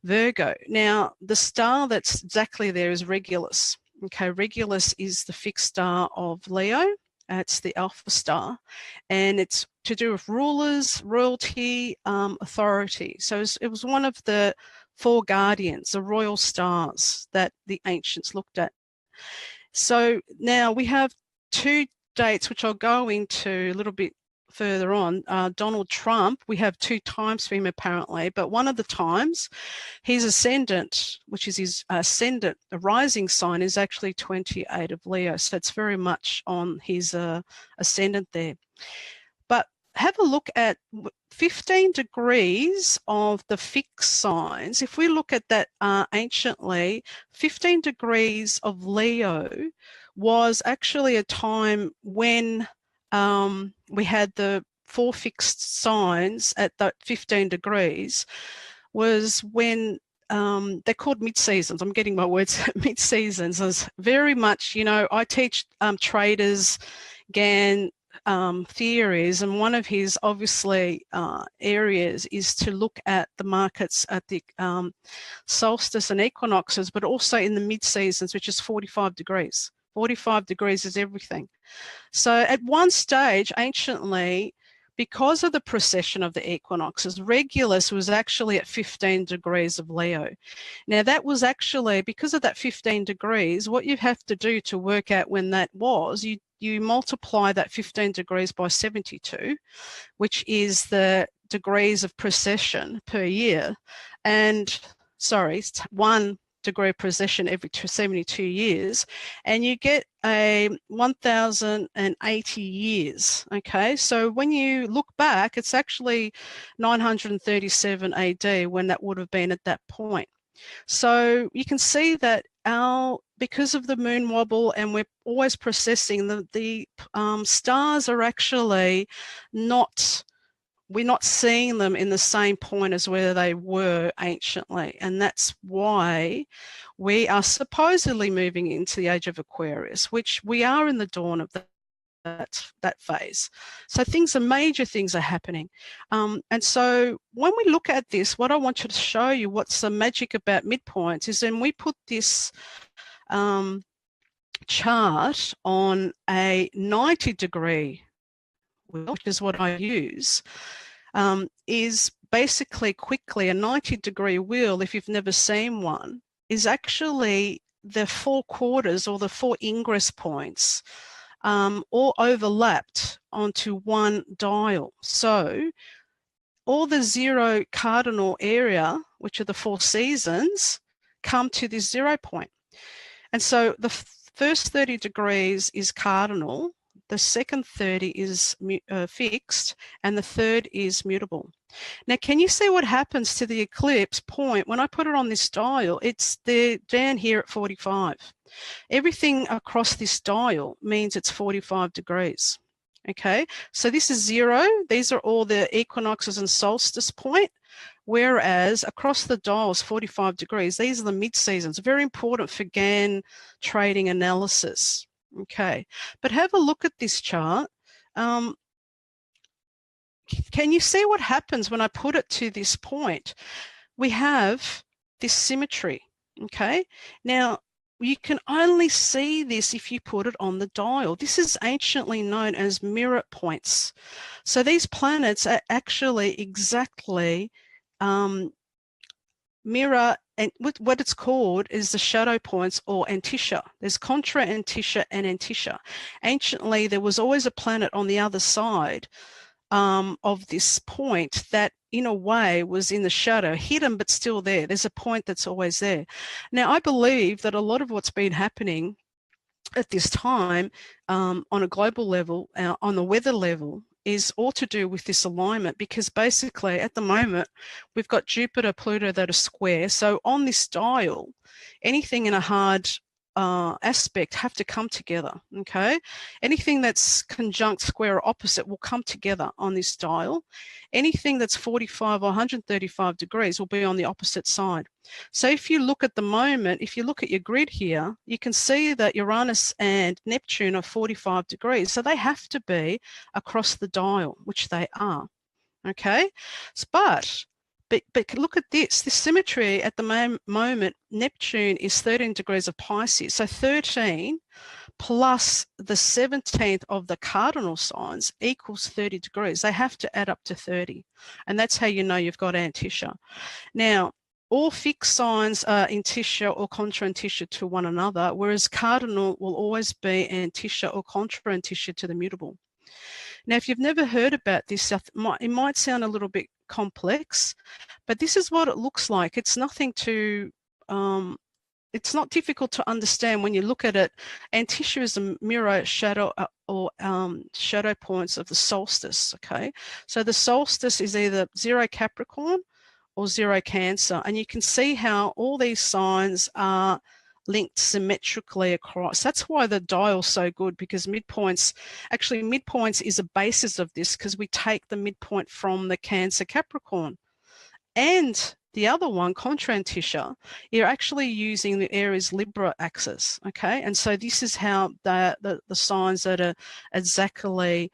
Virgo. Now, the star that's exactly there is Regulus. Okay, Regulus is the fixed star of Leo. It's the alpha star, and it's to do with rulers, royalty, authority. So it was one of the 4 guardians, the royal stars that the ancients looked at. So now we have 2 dates, which I'll go into a little bit further on, Donald Trump, we have 2 times for him apparently, but one of the times his ascendant, which is his ascendant, the rising sign, is actually 28 of Leo. So it's very much on his ascendant there. But have a look at 15 degrees of the fixed signs. If we look at that anciently, 15 degrees of Leo was actually a time when we had the 4 fixed signs at that 15 degrees, was when they're called mid-seasons. I'm getting my words mid-seasons. As very much, you know, I teach traders Gann theories, and one of his obviously areas is to look at the markets at the solstice and equinoxes, but also in the mid-seasons, which is 45 degrees. 45 degrees is everything. So at one stage, anciently, because of the precession of the equinoxes, Regulus was actually at 15 degrees of Leo. Now that was actually, because of that 15 degrees, what you have to do to work out when that was, you multiply that 15 degrees by 72, which is the degrees of precession per year. And, sorry, it's 1 degree of precession every 72 years, and you get a 1080 years. Okay, so when you look back, it's actually 937 AD when that would have been at that point. So you can see that because of the moon wobble, and we're always processing, the stars are actually not, we're not seeing them in the same point as where they were anciently. And that's why we are supposedly moving into the age of Aquarius, which we are in the dawn of that phase. So major things are happening. And so when we look at this, what I want you to show you, what's the magic about midpoints, is then we put this chart on a 90-degree wheel, which is what I use, is basically quickly a 90-degree wheel, if you've never seen one, is actually the 4 quarters or the 4 ingress points all overlapped onto one dial. So all the 0 cardinal area, which are the 4 seasons, come to this 0 point. And so the first 30 degrees is cardinal, the second 30 is fixed, and the third is mutable. Now, can you see what happens to the eclipse point? When I put it on this dial, it's down here at 45. Everything across this dial means it's 45 degrees. Okay, so this is 0. These are all the equinoxes and solstice point, whereas across the dial is 45 degrees. These are the mid-seasons, very important for Gann trading analysis. Okay, but have a look at this chart. Can you see what happens when I put it to this point? We have this symmetry. Okay, now you can only see this if you put it on the dial. This is anciently known as mirror points. So these planets are actually exactly mirror, and what it's called is the shadow points, or antitia. There's contra antitia and antitia. Anciently, there was always a planet on the other side of this point that in a way was in the shadow, hidden but still there. There's a point that's always there. Now, I believe that a lot of what's been happening at this time on a global level, on the weather level, is all to do with this alignment, because basically at the moment we've got Jupiter, Pluto that are square. So on this dial, anything in a hard aspect have to come together. Okay, anything that's conjunct, square, or opposite will come together on this dial. Anything that's 45 or 135 degrees will be on the opposite side. So if you look at the moment, if you look at your grid here, you can see that Uranus and Neptune are 45 degrees. So they have to be across the dial, which they are. Okay, but look at this symmetry at the moment. Neptune is 13 degrees of Pisces. So 13 plus the 17th of the cardinal signs equals 30 degrees. They have to add up to 30. And that's how you know you've got antitia. Now, all fixed signs are antitia or contra antitia to one another, whereas cardinal will always be antitia or contra antitia to the mutable. Now, if you've never heard about this, it might sound a little bit complex, but this is what it looks like. It's nothing to, it's not difficult to understand when you look at it. Antitia is a mirror shadow or shadow points of the solstice, okay? So the solstice is either 0 Capricorn or 0 Cancer, and you can see how all these signs are linked symmetrically across. That's why the dial's so good, because midpoints is a basis of this, because we take the midpoint from the Cancer Capricorn. And the other one, contra Antitia, you're actually using the Aries Libra axis, okay? And so this is how the signs that are exactly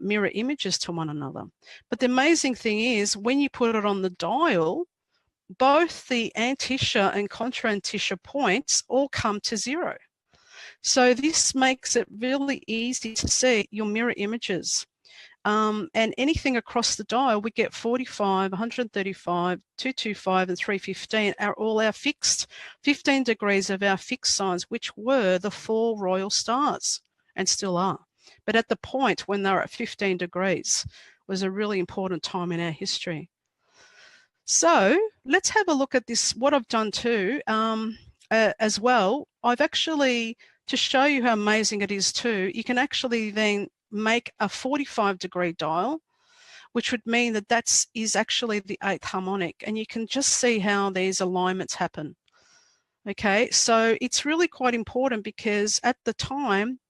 mirror images to one another. But the amazing thing is, when you put it on the dial, both the Antitia and contra Antitia points all come to 0. So this makes it really easy to see your mirror images. And anything across the dial, we get 45, 135, 225, and 315 are all our fixed 15 degrees of our fixed signs, which were the 4 royal stars and still are. But at the point when they were at 15 degrees was a really important time in our history. So let's have a look at this, what I've done too, as well. I've actually, to show you how amazing it is too, you can actually then make a 45-degree dial, which would mean that that is actually the 8th harmonic, and you can just see how these alignments happen. Okay, so it's really quite important, because at the time,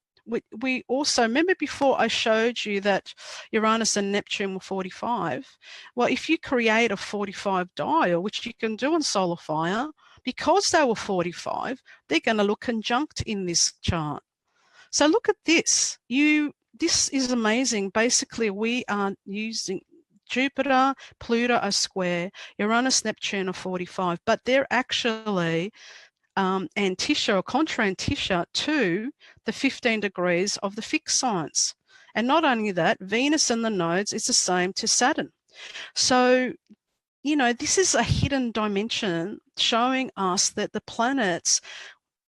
we also, remember before I showed you that Uranus and Neptune were 45? Well, if you create a 45 dial, which you can do on Solar Fire, because they were 45, they're going to look conjunct in this chart. So look at this. This is amazing. Basically, we are using Jupiter, Pluto are square, Uranus, Neptune are 45, but they're actually Antitia or contra Antitia to the 15 degrees of the fixed signs. And not only that, Venus and the nodes is the same to Saturn. So, you know, this is a hidden dimension showing us that the planets,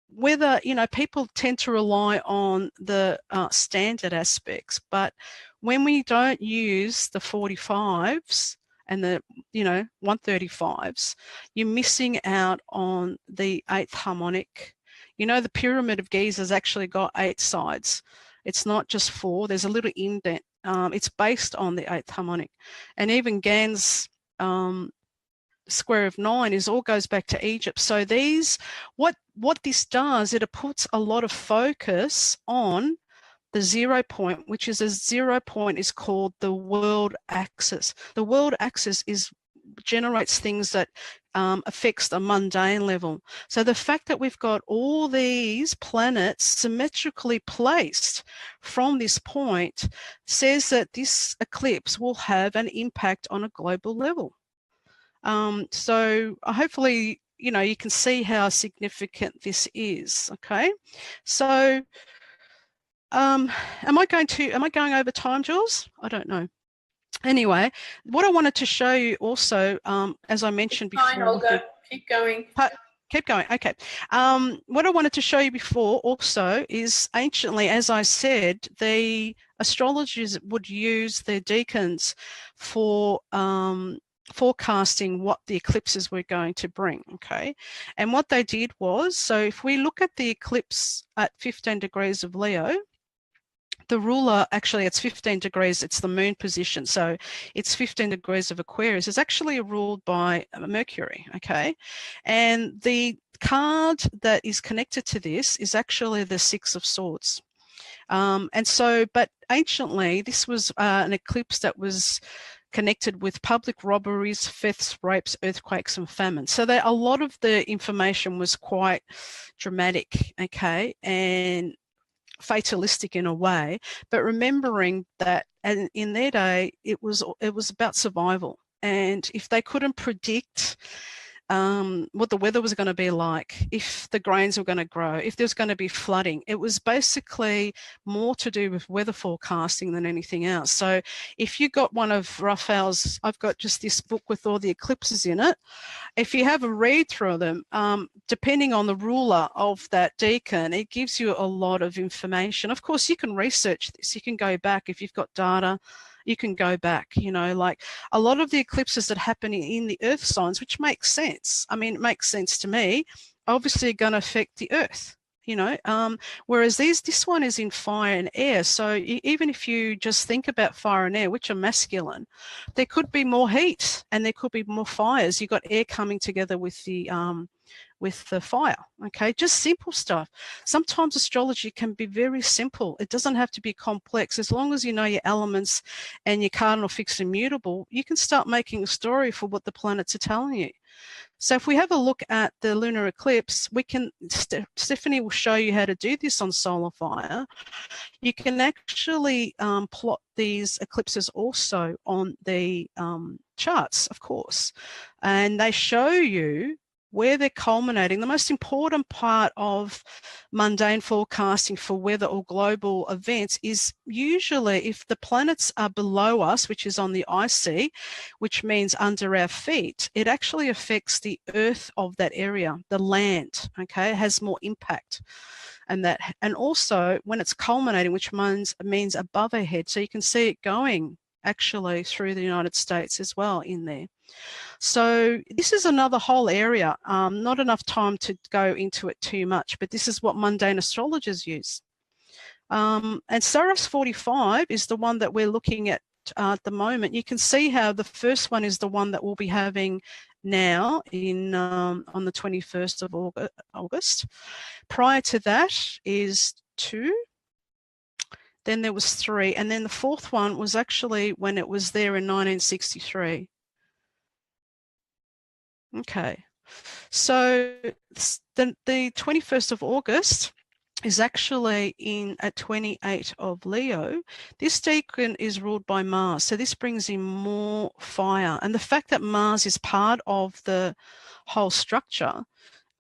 whether, you know, people tend to rely on the standard aspects, but when we don't use the 45s and the, you know, 135s, you're missing out on the 8th harmonic. You know, the Pyramid of Giza has actually got 8 sides. It's not just 4. There's a little indent. It's based on the 8th harmonic. And even Gan's square of 9 all goes back to Egypt. So these, what this does, it puts a lot of focus on the 0 point, which is a 0 point is called the world axis. The world axis generates things that affects the mundane level. So the fact that we've got all these planets symmetrically placed from this point says that this eclipse will have an impact on a global level. So hopefully, you know, you can see how significant this is. Okay, so am I going over time, Jules? I don't know. Anyway, what I wanted to show you also, as I mentioned before. Fine, Olga. Keep going. Keep going. Okay. What I wanted to show you before also is, anciently, as I said, the astrologers would use their decans for forecasting what the eclipses were going to bring. Okay, and what they did was, so if we look at the eclipse at 15 degrees of Leo, the ruler, actually it's 15 degrees, it's the moon position, so it's 15 degrees of Aquarius, is actually ruled by Mercury. Okay, and the card that is connected to this is actually the 6 of Swords. And so, but anciently this was an eclipse that was connected with public robberies, thefts, rapes, earthquakes, and famine. So a lot of the information was quite dramatic, okay, and fatalistic in a way. But remembering that, and in their day, it was about survival. And if they couldn't predict what the weather was going to be like, if the grains were going to grow, if there's going to be flooding. It was basically more to do with weather forecasting than anything else. So if you got one of Raphael's, I've got just this book with all the eclipses in it. If you have a read through them, depending on the ruler of that decan, it gives you a lot of information. Of course, you can research this. You can go back if you've got data. You can go back, you know, like a lot of the eclipses that happen in the earth signs, which makes sense. I mean, it makes sense to me, obviously are going to affect the earth, you know, whereas this one is in fire and air. So even if you just think about fire and air, which are masculine, there could be more heat and there could be more fires. You've got air coming together with the fire. Okay, just simple stuff. Sometimes astrology can be very simple. It doesn't have to be complex. As long as you know your elements and your cardinal, fixed, and mutable, you can start making a story for what the planets are telling you. So if we have a look at the lunar eclipse, we can, Stephanie will show you how to do this on Solar Fire. You can actually plot these eclipses also on the charts, of course, and they show you where they're culminating. The most important part of mundane forecasting for weather or global events is usually if the planets are below us, which is on the IC, which means under our feet, it actually affects the earth of that area, the land, okay? It has more impact. And also when it's culminating, which means above our head, so you can see it going actually through the United States as well in there. So this is another whole area, not enough time to go into it too much, but this is what mundane astrologers use. And Saros 45 is the one that we're looking at the moment. You can see how the first one is the one that we'll be having now in on the 21st of August. Prior to that is 2. Then there was 3, and then the 4th one was actually when it was there in 1963. Okay, so the 21st of August is actually in at 28 of Leo. This decan is ruled by Mars, so this brings in more fire. And the fact that Mars is part of the whole structure,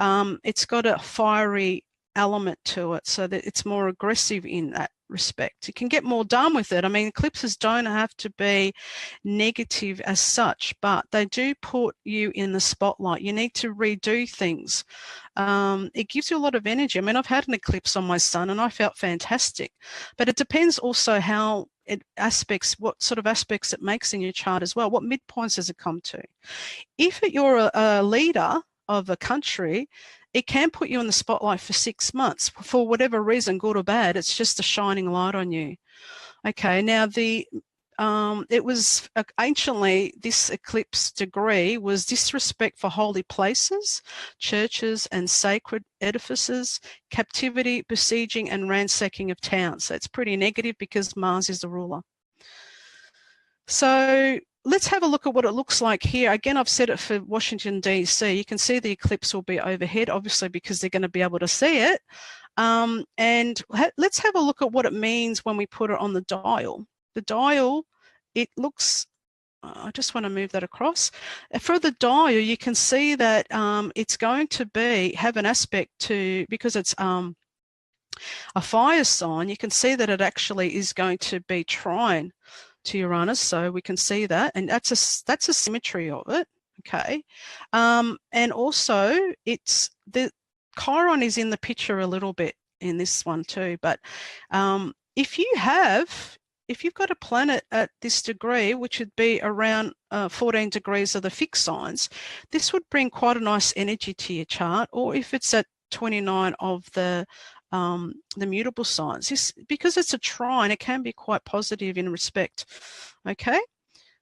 it's got a fiery element to it, so that it's more aggressive in that respect. You can get more done with it. I mean, eclipses don't have to be negative as such, but they do put you in the spotlight. You need to redo things. It gives you a lot of energy. I mean, I've had an eclipse on my sun and I felt fantastic, but it depends also how what sort of aspects it makes in your chart as well. What midpoints does it come to? If you're a leader of a country, it can put you in the spotlight for 6 months for whatever reason, good or bad. It's just a shining light on you. Okay, now it was anciently, this eclipse degree was disrespect for holy places, churches and sacred edifices, captivity, besieging and ransacking of towns. So it's pretty negative because Mars is the ruler. So let's have a look at what it looks like here. Again, I've set it for Washington, D.C. You can see the eclipse will be overhead, obviously, because they're going to be able to see it. And let's have a look at what it means when we put it on the dial. The dial, it looks, I just want to move that across. For the dial, you can see that it's going to have an aspect to, because it's a fire sign, you can see that it actually is going to be trine to Uranus, so we can see that, and that's a symmetry of it. Okay, and also it's the Chiron is in the picture a little bit in this one too. But if you've got a planet at this degree, which would be around 14 degrees of the fixed signs, this would bring quite a nice energy to your chart. Or if it's at 29 of the mutable signs, because it's a trine, it can be quite positive in respect. Okay,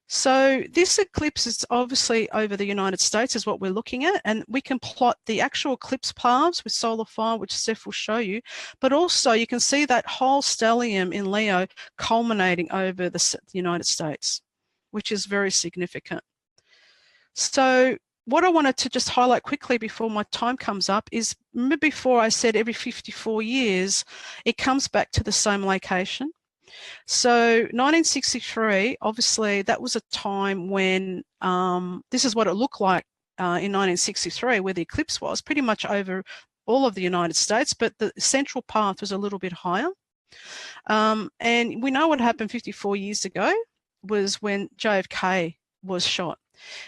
so this eclipse is obviously over the United States is what we're looking at, and we can plot the actual eclipse paths with solar fire, which Steph will show you, but also you can see that whole stellium in Leo culminating over the United States, which is very significant. So what I wanted to just highlight quickly before my time comes up is, remember before I said every 54 years, it comes back to the same location. So 1963, obviously that was a time when, this is what it looked like in 1963, where the eclipse was, pretty much over all of the United States, but the central path was a little bit higher. And we know what happened 54 years ago was when JFK was shot.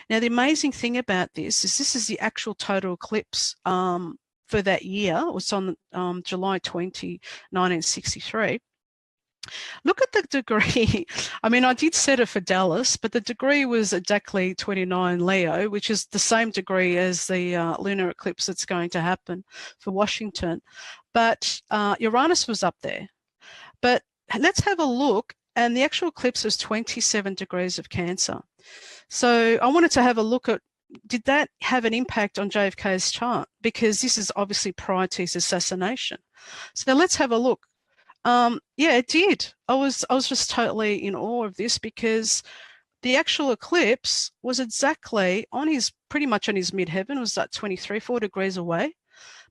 Now, the amazing thing about this is the actual total eclipse for that year. It was on July 20, 1963. Look at the degree. I mean, I did set it for Dallas, but the degree was exactly 29 Leo, which is the same degree as the lunar eclipse that's going to happen for Washington. But Uranus was up there. But let's have a look. And the actual eclipse was 27 degrees of Cancer. So I wanted to have a look at, did that have an impact on JFK's chart? Because this is obviously prior to his assassination. So let's have a look. Yeah, it did. I was just totally in awe of this, because the actual eclipse was exactly on his, pretty much on his midheaven. It was like 4 degrees away,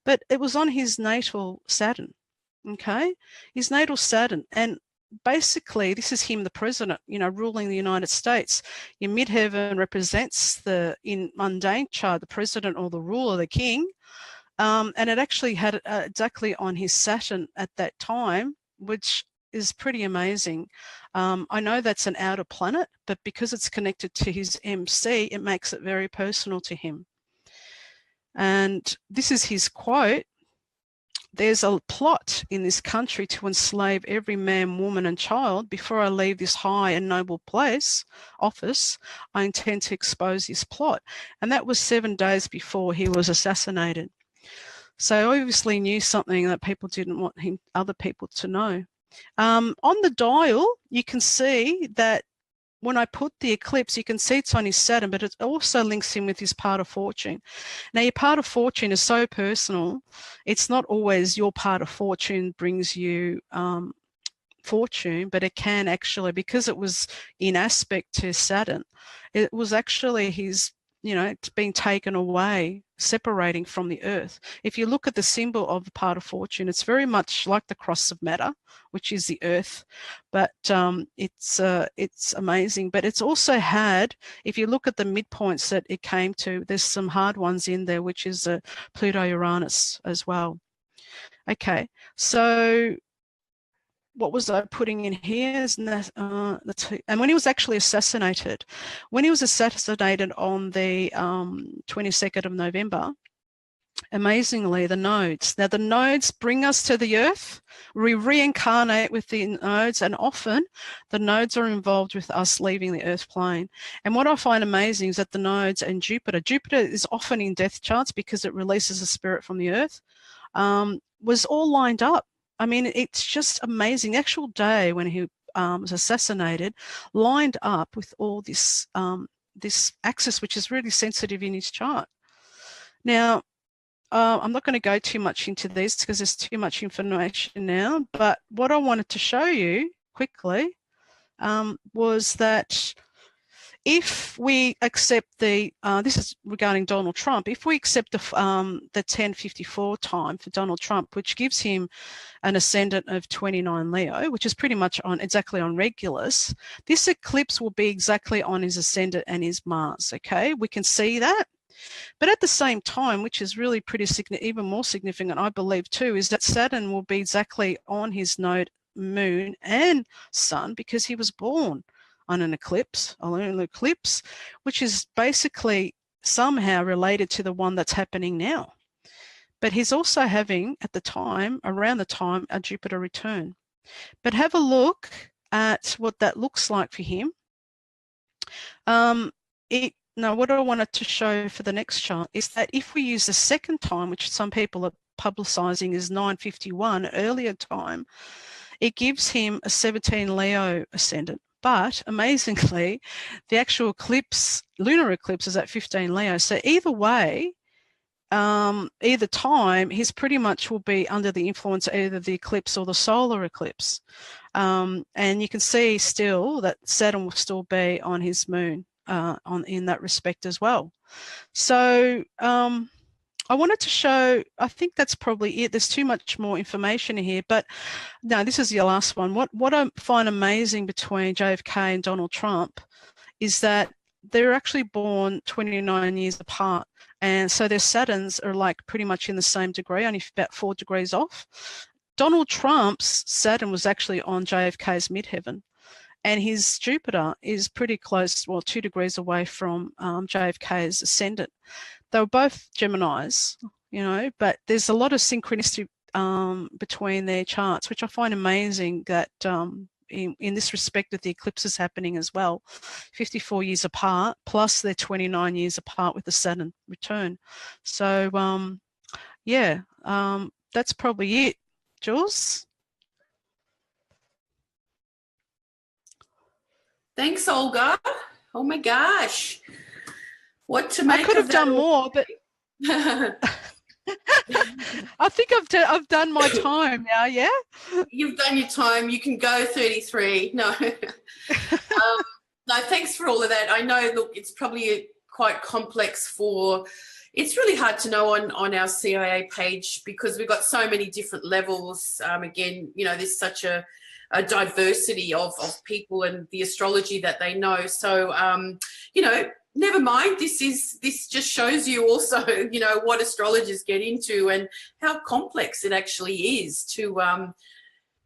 but it was on his natal Saturn. Okay, his natal Saturn. And basically, this is him, the president, you know, ruling the United States. Your midheaven represents the, in mundane chart, the president or the ruler, the king. And it actually had it exactly on his Saturn at that time, which is pretty amazing. I know that's an outer planet, but because it's connected to his MC, it makes it very personal to him. And this is his quote: "There's a plot in this country to enslave every man, woman and child. Before I leave this high and noble office, I intend to expose this plot." And that was 7 days before he was assassinated. So obviously knew something that people didn't want other people to know. On the dial, you can see that when I put the eclipse, you can see it's on his Saturn, but it also links him with his part of fortune. Now, your part of fortune is so personal. It's not always your part of fortune brings you fortune, but it can actually, because it was in aspect to Saturn, it was actually his, you know, it's being taken away, separating from the earth. If you look at the symbol of the part of fortune, it's very much like the cross of matter, which is the earth, but it's amazing. But it's also had, if you look at the midpoints that it came to, there's some hard ones in there, which is Pluto-Uranus as well. Okay, so what was I putting in here? And when he was actually assassinated, on the 22nd of November, amazingly, the nodes. Now, the nodes bring us to the earth. We reincarnate with the nodes, and often the nodes are involved with us leaving the earth plane. And what I find amazing is that the nodes and Jupiter is often in death charts because it releases a spirit from the earth, was all lined up. I mean, it's just amazing. The actual day when he was assassinated lined up with all this this axis, which is really sensitive in his chart. Now, I'm not going to go too much into this because there's too much information now, but what I wanted to show you quickly was that if we accept the, this is regarding Donald Trump, if we accept the 1054 time for Donald Trump, which gives him an ascendant of 29 Leo, which is pretty much exactly on Regulus, this eclipse will be exactly on his ascendant and his Mars, okay? We can see that. But at the same time, which is really pretty even more significant, I believe too, is that Saturn will be exactly on his node, Moon and Sun, because he was born on an eclipse, a lunar eclipse, which is basically somehow related to the one that's happening now. But he's also having, at the time, around the time, a Jupiter return. But have a look at what that looks like for him. Now, what I wanted to show for the next chart is that if we use the second time, which some people are publicising as 951, earlier time, it gives him a 17 Leo ascendant. But amazingly, the actual eclipse, lunar eclipse, is at 15 Leo. So either way, either time, he's pretty much will be under the influence of either the eclipse or the solar eclipse. And you can see still that Saturn will still be on his moon in that respect as well. So I wanted to show, I think that's probably it. There's too much more information here, but no, this is the last one. What I find amazing between JFK and Donald Trump is that they're actually born 29 years apart. And so their Saturns are like pretty much in the same degree, only about 4 degrees off. Donald Trump's Saturn was actually on JFK's midheaven, and his Jupiter is pretty close, well, 2 degrees away from JFK's ascendant. They were both Geminis, you know, but there's a lot of synchronicity between their charts, which I find amazing that in this respect that the eclipses happening as well, 54 years apart, plus they're 29 years apart with the Saturn return. So, that's probably it. Jules? Thanks, Olga. Oh my gosh. What to make I could have done more, but I think I've done my time now, yeah? You've done your time. You can go 33. No. No, thanks for all of that. I know, look, it's probably quite complex it's really hard to know on our CIA page because we've got so many different levels. Again, you know, there's such a diversity of people and the astrology that they know. So, you know, never mind. This just shows you also, you know, what astrologers get into and how complex it actually is to,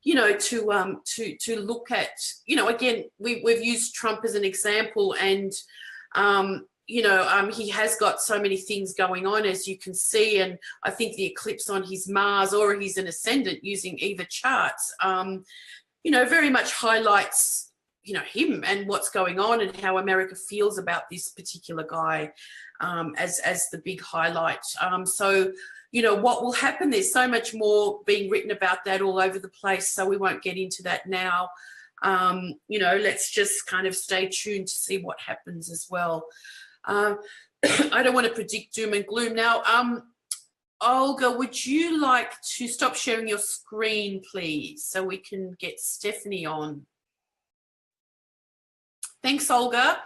you know, to look at, you know, again, we've used Trump as an example, and, you know, he has got so many things going on, as you can see, and I think the eclipse on his Mars or he's an ascendant using either charts, you know, very much highlights, you know, him and what's going on and how America feels about this particular guy as the big highlight. So, you know, what will happen, there's so much more being written about that all over the place, so we won't get into that now. You know, let's just kind of stay tuned to see what happens as well. I don't want to predict doom and gloom now. Olga, would you like to stop sharing your screen, please, so we can get Stephanie on? Thanks, Olga.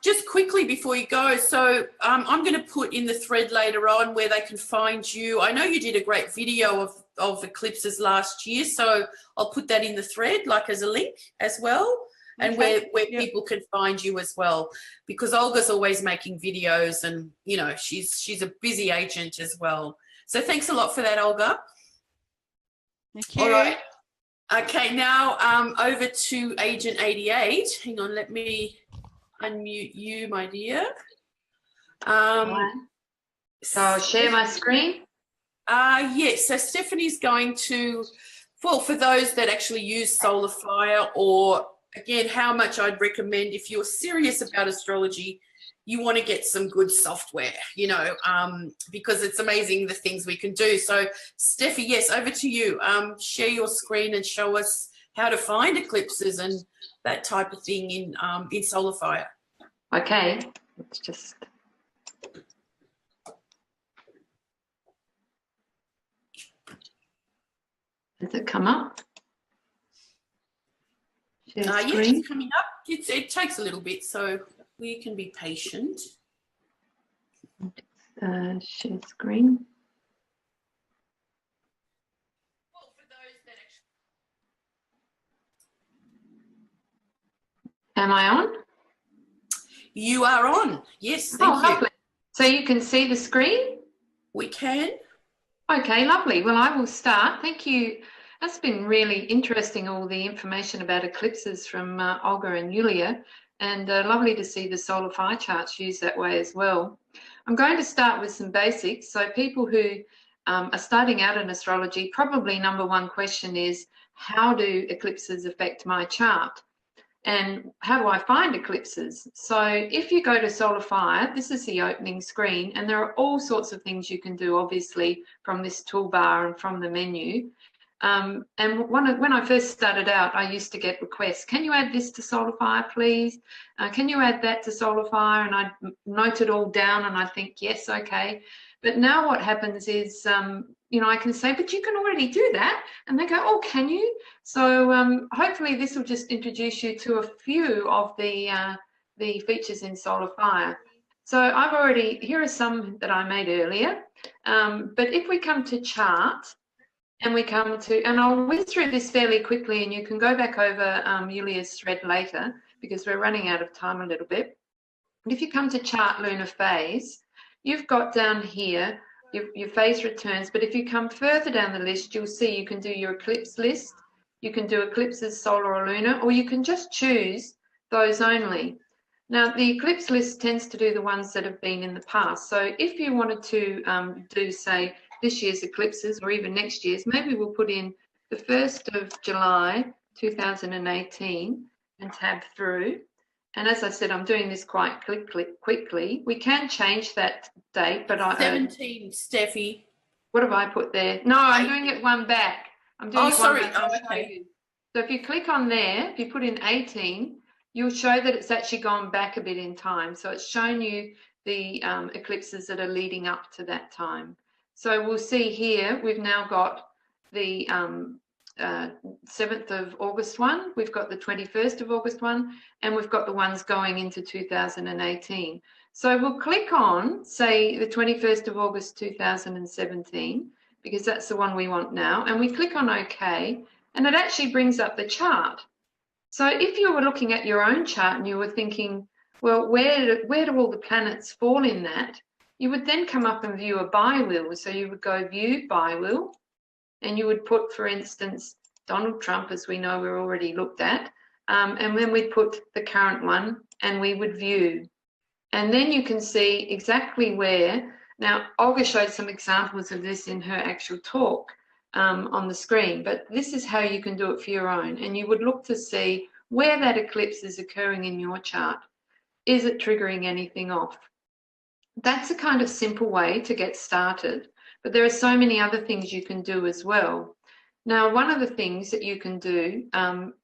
Just quickly before you go, so I'm going to put in the thread later on where they can find you. I know you did a great video of eclipses last year, so I'll put that in the thread, like as a link as well, and okay. where Yep. people can find you as well, because Olga's always making videos, and you know she's a busy agent as well. So thanks a lot for that, Olga. Thank you. All right. Okay, now over to Agent 88. Hang on, let me unmute you, my dear. So I'll share my screen. Yes, so Stephanie's going to, well, for those that actually use Solar Fire, or again, how much I'd recommend if you're serious about astrology, you want to get some good software, you know, because it's amazing the things we can do. So Steffi, yes, over to you. Share your screen and show us how to find eclipses and that type of thing in Solar Fire. Okay, let's just. Does it come up? Share Yes, screen. it's coming up. It takes a little bit, so we can be patient. Share screen. Am I on? You are on. Yes, thank you. Lovely. So you can see the screen? We can. Okay, lovely. Well, I will start. Thank you. That's been really interesting, all the information about eclipses from Olga and Julija, and lovely to see the solar fire charts used that way as well. I'm going to start with some basics. So people who are starting out in astrology, probably number one question is, how do eclipses affect my chart? And how do I find eclipses? So if you go to Solar Fire, this is the opening screen, and there are all sorts of things you can do, obviously, from this toolbar and from the menu. And when I first started out, I used to get requests, can you add this to Solar Fire, please? Can you add that to Solar Fire? And I'd note it all down and I'd think, yes, okay. But now what happens is, you know, I can say, but you can already do that. And they go, oh, can you? So hopefully this will just introduce you to a few of the features in Solar Fire. So I've already, here are some that I made earlier. But if we come to chart, and we come to, and I'll whiz through this fairly quickly, and you can go back over Julia's thread later. because we're running out of time a little bit. If you come to chart lunar phase, you've got down here your phase returns, but if you come further down the list, you'll see you can do your eclipse list, you can do eclipses solar or lunar, or you can just choose those only. Now, the eclipse list tends to do the ones that have been in the past. So if you wanted to do, say, this year's eclipses or even next year's, maybe we'll put in the 1st of July 2018 and tab through. And as I said, I'm doing this quite quickly. We can change that date, but 17, Steffi. What have I put there? No, I'm doing it one back. I'm doing it sorry. one back. Oh, okay. So if you click on there, if you put in 18, you'll show that it's actually gone back a bit in time. So it's shown you the eclipses that are leading up to that time. So we'll see here, we've now got the 7th of August one, we've got the 21st of August one, and we've got the ones going into 2018. So we'll click on, say, the 21st of August 2017, because that's the one we want now, and we click on OK, and it actually brings up the chart. So if you were looking at your own chart and you were thinking, well, where do all the planets fall in that? You would then come up and view a bi-wheel. So you would go view bi-wheel, and you would put, for instance, Donald Trump, as we know we're already looked at, and then we'd put the current one and we would view. And then you can see exactly where. Now, Olga showed some examples of this in her actual talk on the screen, but this is how you can do it for your own. And you would look to see where that eclipse is occurring in your chart. Is it triggering anything off? That's a kind of simple way to get started, but there are so many other things you can do as well. Now, one of the things that you can do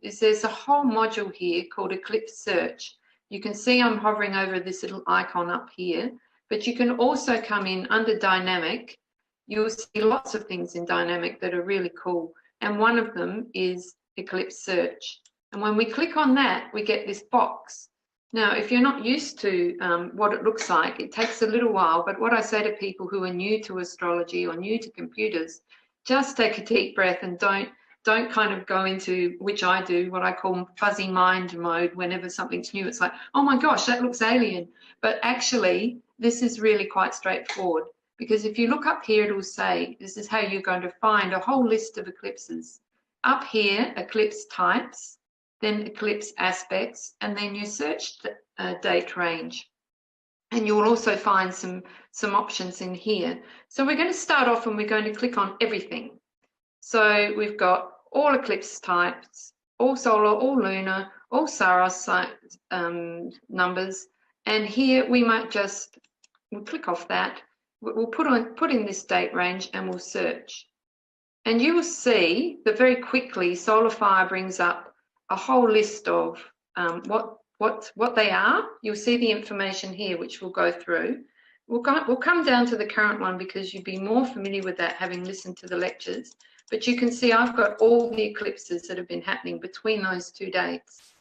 is there's a whole module here called Eclipse Search. You can see I'm hovering over this little icon up here, but you can also come in under Dynamic. You'll see lots of things in Dynamic that are really cool, and one of them is Eclipse Search. And when we click on that, we get this box. Now, if you're not used to what it looks like, it takes a little while, but what I say to people who are new to astrology or new to computers, just take a deep breath and don't kind of go into, which I do, what I call fuzzy mind mode whenever something's new. It's like, oh my gosh, that looks alien. But actually, this is really quite straightforward, because if you look up here, it will say, this is how you're going to find a whole list of eclipses. Up here, eclipse types, then eclipse aspects, and then your search date range. And you will also find some options in here. So we're going to start off and we're going to click on everything. So we've got all eclipse types, all solar, all lunar, all Saros numbers. And here we might just, we'll click off that. We'll put in this date range and we'll search. And you will see that very quickly Solar Fire brings up a whole list of what they are. You'll see the information here, which we'll go through. We'll come down to the current one because you'd be more familiar with that having listened to the lectures. But you can see I've got all the eclipses that have been happening between those two dates.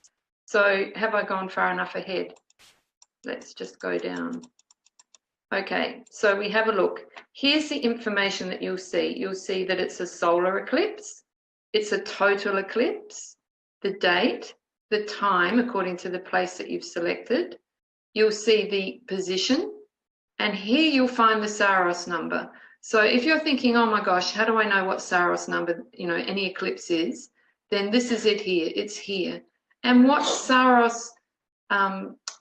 So have I gone far enough ahead? Let's just go down. Okay, so we have a look. Here's the information that you'll see. You'll see that it's a solar eclipse, it's a total eclipse, the date, the time according to the place that you've selected. You'll see the position, and here you'll find the Saros number. So if you're thinking, oh my gosh, how do I know what Saros number, any eclipse is, then this is it here, it's here. And what Saros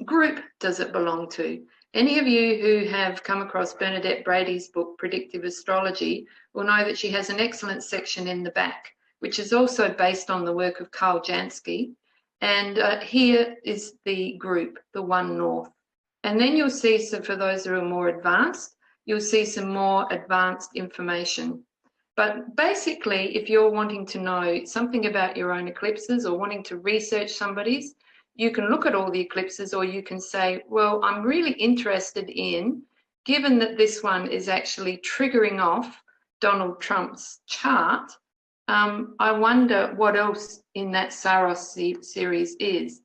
group does it belong to? Any of you who have come across Bernadette Brady's book, Predictive Astrology, will know that she has an excellent section in the back, which is also based on the work of Carl Jansky. And here is the group, the One North. And then you'll see, so for those who are more advanced, you'll see some more advanced information. But basically, if you're wanting to know something about your own eclipses or wanting to research somebody's, you can look at all the eclipses, or you can say, well, I'm really interested in, given that this one is actually triggering off Donald Trump's chart, I wonder what else in that Saros series is.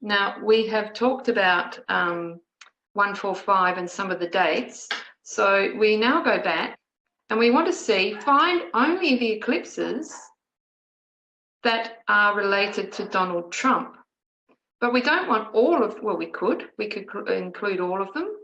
Now, we have talked about 145 and some of the dates. So we now go back and we want to find only the eclipses that are related to Donald Trump. But we don't want all of, well, we could include all of them.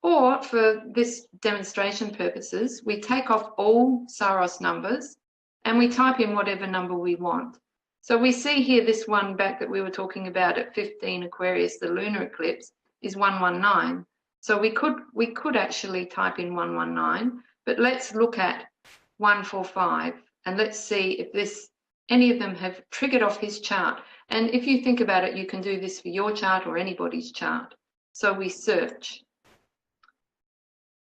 Or for this demonstration purposes, we take off all Saros numbers and we type in whatever number we want. So we see here this one back that we were talking about at 15 Aquarius, the lunar eclipse, is 119. So we could actually type in 119, but let's look at 145 and let's see if any of them have triggered off his chart. And if you think about it, you can do this for your chart or anybody's chart. So we search.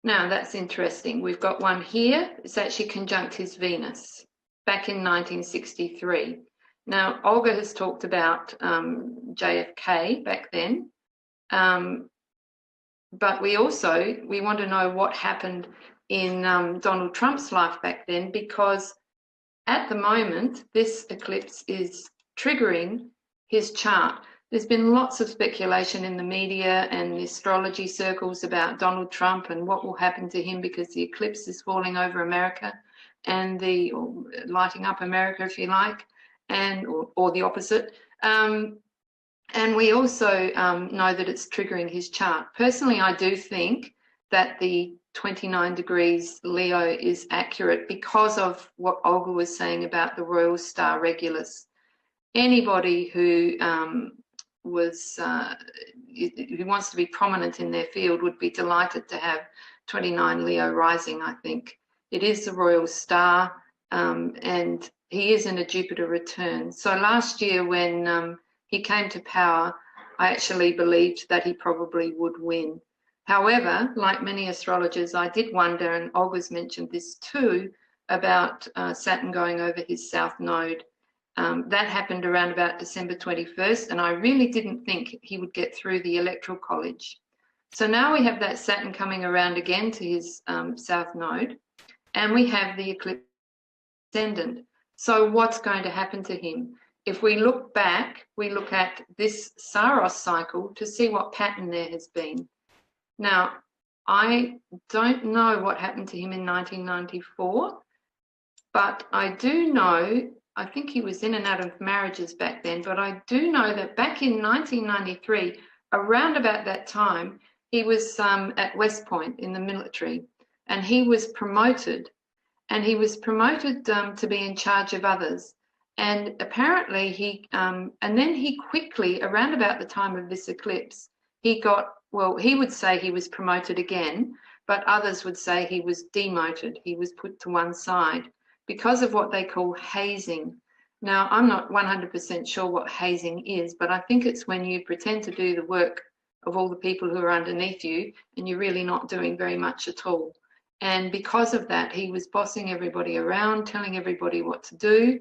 Now that's interesting. We've got one here. It's actually conjunct his Venus back in 1963. Now, Olga has talked about JFK back then. But we want to know what happened in Donald Trump's life back then, because at the moment, this eclipse is triggering his chart. There's been lots of speculation in the media and the astrology circles about Donald Trump and what will happen to him because the eclipse is falling over America and or lighting up America, if you like, and or the opposite. And we also know that it's triggering his chart. Personally, I do think that the 29 degrees Leo is accurate because of what Olga was saying about the royal star Regulus. Anybody who wants to be prominent in their field would be delighted to have 29 Leo rising, I think. It is the royal star, and he is in a Jupiter return. So last year when he came to power, I actually believed that he probably would win. However, like many astrologers, I did wonder, and Olga's mentioned this too, about Saturn going over his south node. That happened around about December 21st, and I really didn't think he would get through the Electoral College. So now we have that Saturn coming around again to his south node, and we have the eclipse ascendant. So what's going to happen to him? If we look back, we look at this Saros cycle to see what pattern there has been. Now, I don't know what happened to him in 1994, but I do know, I think he was in and out of marriages back then, but I do know that back in 1993, around about that time, he was at West Point in the military, and he was promoted. And he was promoted to be in charge of others. And apparently and then he quickly, around about the time of this eclipse, he would say he was promoted again, but others would say he was demoted. He was put to one side because of what they call hazing. Now, I'm not 100% sure what hazing is, but I think it's when you pretend to do the work of all the people who are underneath you and you're really not doing very much at all. And because of that, he was bossing everybody around, telling everybody what to do,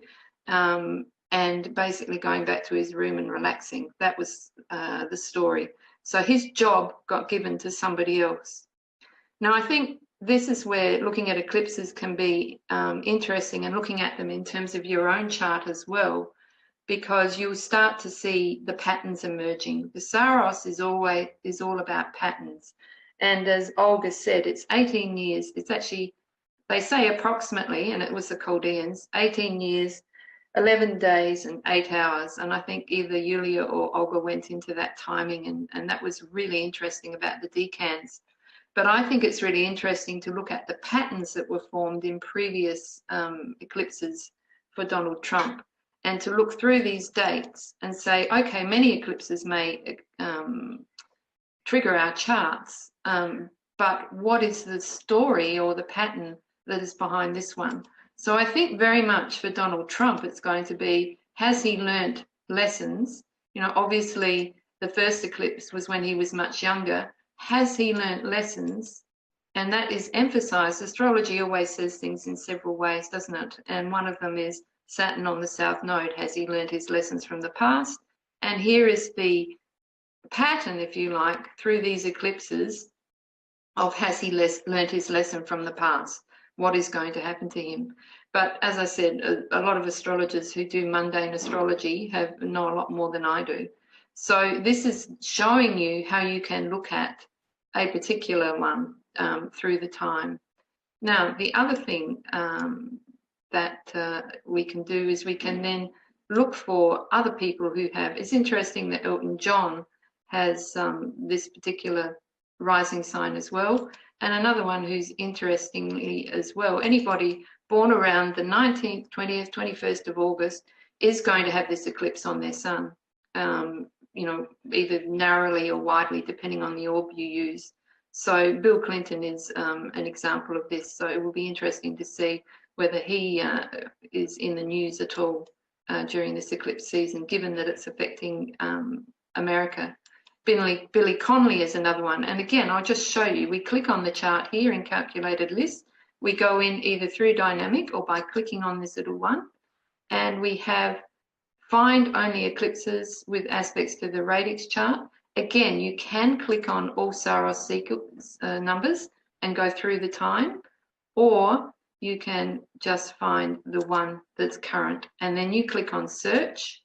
and basically going back to his room and relaxing. That was the story. So his job got given to somebody else. Now, I think this is where looking at eclipses can be interesting, and looking at them in terms of your own chart as well, because you'll start to see the patterns emerging. The Saros is all about patterns. And as Olga said, it's 18 years. It's actually, they say approximately, and it was the Chaldeans, 18 years, 11 days and 8 hours. And I think either Julija or Olga went into that timing, and that was really interesting about the Decans. But I think it's really interesting to look at the patterns that were formed in previous eclipses for Donald Trump, and to look through these dates and say, okay, many eclipses may trigger our charts, but what is the story or the pattern that is behind this one? So I think very much for Donald Trump, it's going to be, has he learnt lessons? You know, obviously the first eclipse was when he was much younger. Has he learnt lessons? And that is emphasized. Astrology always says things in several ways, doesn't it? And one of them is Saturn on the south node. Has he learnt his lessons from the past? And here is the pattern, if you like, through these eclipses of has he learnt his lesson from the past? What is going to happen to him? But as I said, a lot of astrologers who do mundane astrology know a lot more than I do. So this is showing you how you can look at a particular one through the time. Now, the other thing that we can do is we can then look for other people who have. It's interesting that Elton John has this particular rising sign as well, and another one who's interestingly as well, anybody born around the 19th, 20th, 21st of August is going to have this eclipse on their sun, you know, either narrowly or widely, depending on the orb you use. So Bill Clinton is an example of this. So it will be interesting to see whether he is in the news at all during this eclipse season, given that it's affecting America. Billy Connolly is another one. And again, I'll just show you. We click on the chart here in calculated list. We go in either through dynamic or by clicking on this little one. And we have find only eclipses with aspects to the radix chart. Again, you can click on all Saros sequence numbers and go through the time, or you can just find the one that's current. And then you click on search,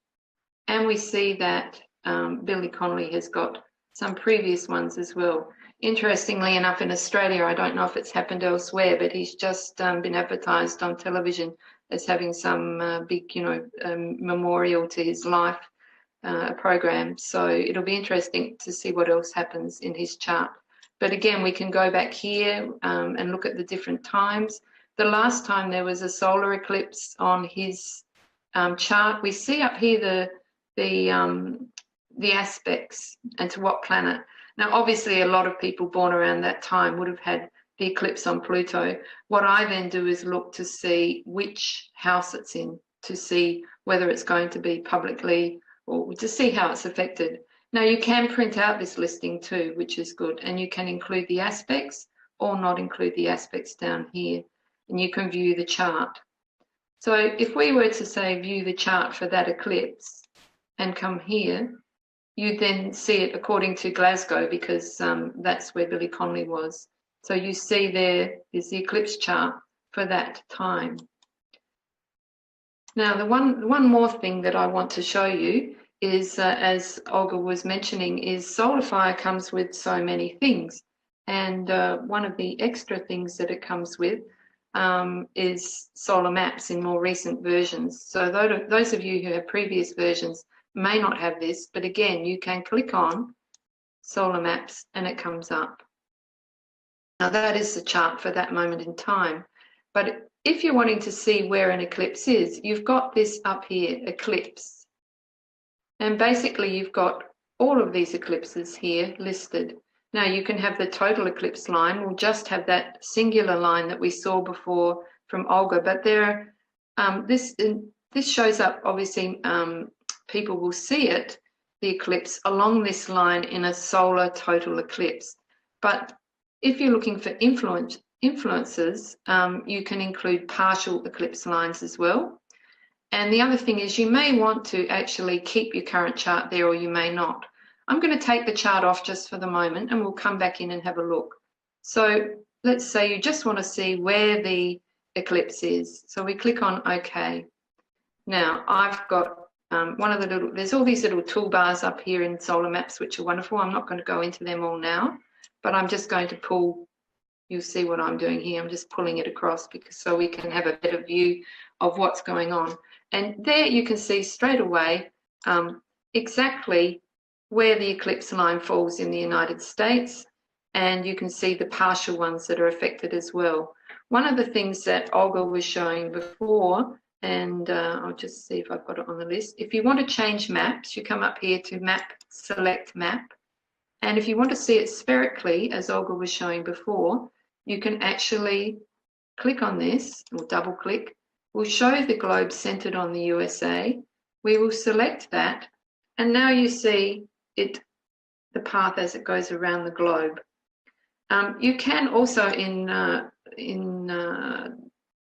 and we see that Billy Connolly has got some previous ones as well. Interestingly enough, in Australia, I don't know if it's happened elsewhere, but he's just been advertised on television as having some big, you know, memorial to his life program. So it'll be interesting to see what else happens in his chart. But again, we can go back here and look at the different times. The last time there was a solar eclipse on his chart, we see up here the aspects and to what planet. Now, obviously, a lot of people born around that time would have had the eclipse on Pluto. What I then do is look to see which house it's in, to see whether it's going to be publicly, or to see how it's affected. Now, you can print out this listing too, which is good, and you can include the aspects or not include the aspects down here, and you can view the chart. So if we were to say view the chart for that eclipse and come here, you then see it according to Glasgow, because that's where Billy Connolly was. So you see there is the eclipse chart for that time. Now, the one more thing that I want to show you is, as Olga was mentioning, is solar fire comes with so many things. And one of the extra things that it comes with is solar maps in more recent versions. So those of you who have previous versions may not have this, but again, you can click on solar maps and it comes up. Now, that is the chart for that moment in time. But if you're wanting to see where an eclipse is, you've got this up here, eclipse. And basically, you've got all of these eclipses here listed. Now, you can have the total eclipse line. We'll just have that singular line that we saw before from Olga. But there, this shows up, obviously, people will see it, the eclipse, along this line in a solar total eclipse. But if you're looking for influences, you can include partial eclipse lines as well. And the other thing is, you may want to actually keep your current chart there, or you may not. I'm going to take the chart off just for the moment, and we'll come back in and have a look. So let's say you just want to see where the eclipse is. So we click on OK. Now, I've got one of the little, there's all these little toolbars up here in solar maps, which are wonderful. I'm not going to go into them all now, but I'm just going to pull, you'll see what I'm doing here. I'm just pulling it across so we can have a better view of what's going on. And there you can see straight away exactly where the eclipse line falls in the United States, and you can see the partial ones that are affected as well. One of the things that Olga was showing before, and I'll just see if I've got it on the list. If you want to change maps, you come up here to map, select map. And if you want to see it spherically, as Olga was showing before, you can actually click on this, or double click. We'll show the globe centered on the USA. We will select that, and now you see it, the path as it goes around the globe. You can also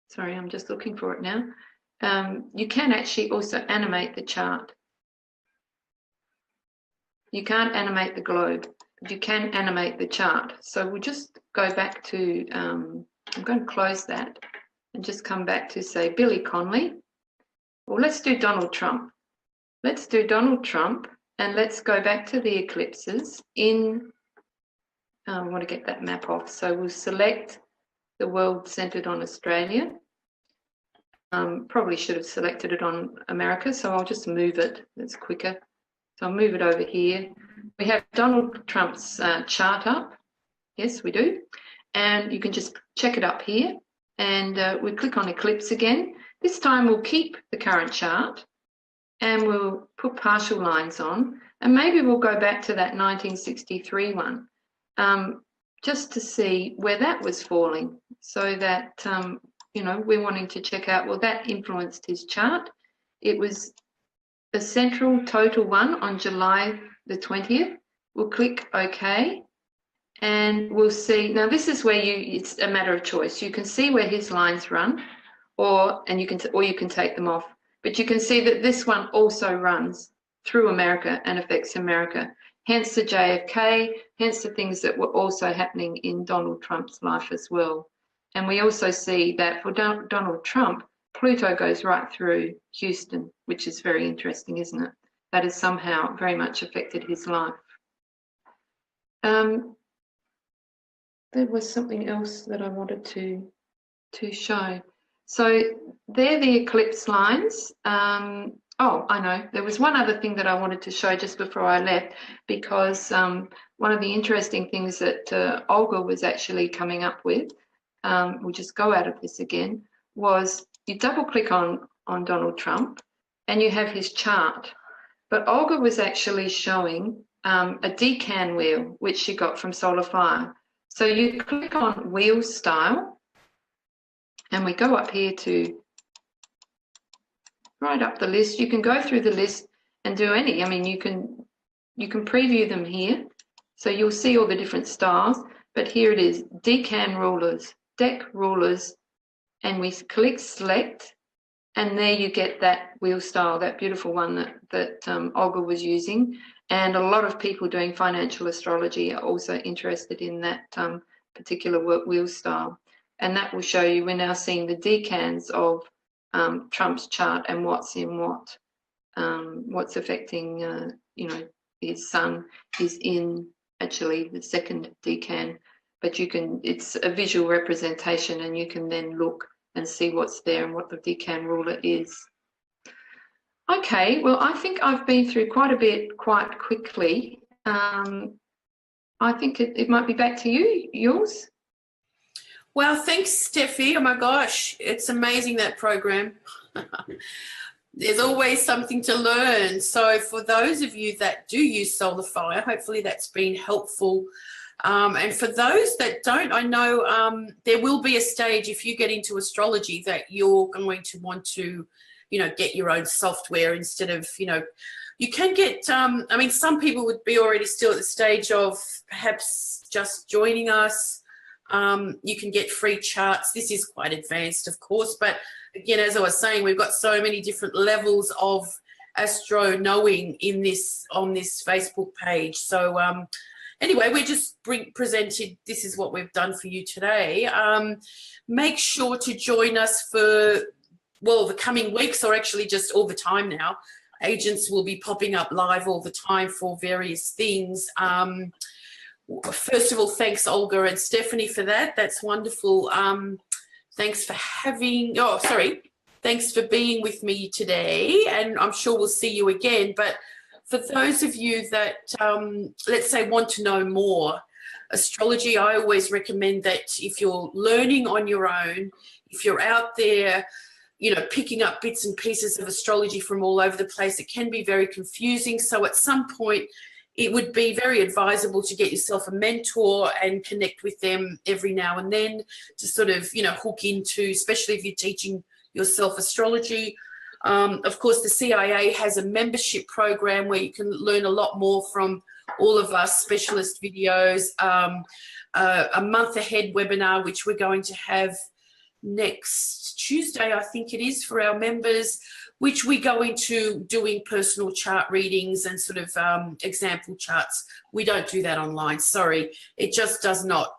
sorry, I'm just looking for it now. You can actually also animate the chart. You can't animate the globe, but you can animate the chart. So we'll just go back to, I'm going to close that and just come back to, say, Billy Connolly. Well, let's do Donald Trump. Let's do Donald Trump, and let's go back to the eclipses in, I want to get that map off. So we'll select the world centered on Australia. probably should have selected it on America, so I'll just move it. It's quicker. So I'll move it over here. We have Donald Trump's chart up. Yes, we do. And you can just check it up here. And we click on Eclipse again. This time we'll keep the current chart and we'll put partial lines on. And maybe we'll go back to that 1963 one, just to see where that was falling, so that, you know, we're wanting to check out, well, that influenced his chart. It was a central total one on July the 20th. We'll click OK. And we'll see, now this is where it's a matter of choice. You can see where his lines run, or you can take them off. But you can see that this one also runs through America and affects America. Hence the JFK, hence the things that were also happening in Donald Trump's life as well. And we also see that for Donald Trump, Pluto goes right through Houston, which is very interesting, isn't it? That has somehow very much affected his life. There was something else that I wanted to show. So they're the eclipse lines. Oh, I know. There was one other thing that I wanted to show just before I left, because one of the interesting things that Olga was actually coming up with, we'll just go out of this again, was you double click on Donald Trump and you have his chart. But Olga was actually showing a decan wheel, which she got from Solar Fire. So you click on wheel style and we go up here to right up the list. You can go through the list and do any. I mean, you can preview them here. So you'll see all the different styles, but here it is, decan rulers, deck rulers, and we click select, and there you get that wheel style, that beautiful one that Olga was using. And a lot of people doing financial astrology are also interested in that particular wheel style. And that will show you, we're now seeing the decans of Trump's chart and what's in what's affecting, you know, his sun is in actually the second decan, but it's a visual representation and you can then look and see what's there and what the decan ruler is. Okay, well, I think I've been through quite a bit quite quickly. I think it might be back to you, yours. Well, thanks, Steffi. Oh my gosh, it's amazing, that program. There's always something to learn. So for those of you that do use Solar Fire, hopefully that's been helpful. And for those that don't, I know there will be a stage if you get into astrology that you're going to want to, you know, get your own software instead of, you know, you can get, I mean, some people would be already still at the stage of perhaps just joining us. You can get free charts. This is quite advanced, of course, but again, as I was saying, we've got so many different levels of astro knowing on this Facebook page. So anyway, we just presented, this is what we've done for you today. Make sure to join us for, well, the coming weeks, or actually just all the time now. Agents will be popping up live all the time for various things. First of all, thanks Olga and Stephanie for that. That's wonderful. Thanks for thanks for being with me today, and I'm sure we'll see you again. But for those of you that, let's say, want to know more astrology, I always recommend that if you're learning on your own, if you're out there, you know, picking up bits and pieces of astrology from all over the place, it can be very confusing. So at some point, it would be very advisable to get yourself a mentor and connect with them every now and then to sort of, you know, hook into, especially if you're teaching yourself astrology. Of course, the CIA has a membership program where you can learn a lot more from all of our specialist videos. A month ahead webinar, which we're going to have next Tuesday, I think it is, for our members, which we go into doing personal chart readings and sort of example charts. We don't do that online, sorry. It just does not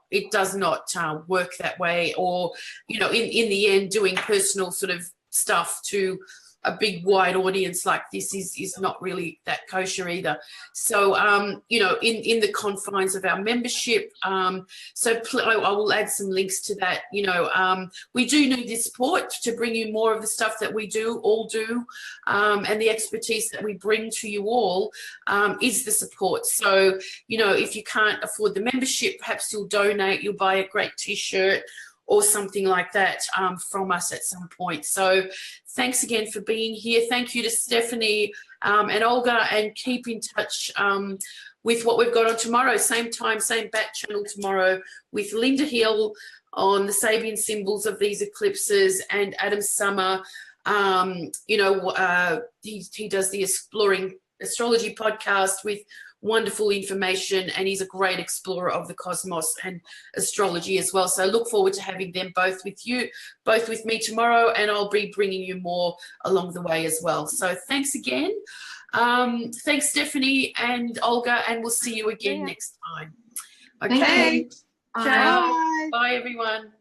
work that way. Or, you know, in the end, doing personal sort of stuff to a big wide audience like this is not really that kosher either. So, you know, in the confines of our membership, so I will add some links to that. You know, we do need the support to bring you more of the stuff that we all do, and the expertise that we bring to you all is the support. So, you know, if you can't afford the membership, perhaps you'll donate, you'll buy a great t-shirt or something like that from us at some point. So thanks again for being here. Thank you to Stephanie and Olga, and keep in touch with what we've got on tomorrow. Same time, same bat channel tomorrow, with Linda Hill on the Sabian symbols of these eclipses, and Adam Summer. You know, he does the Exploring Astrology podcast with wonderful information, and he's a great explorer of the cosmos and astrology as well. So I look forward to having them both with me tomorrow, and I'll be bringing you more along the way as well. So thanks again. Thanks, Stephanie and Olga, and we'll see you again next time. Okay. Bye. Bye, everyone.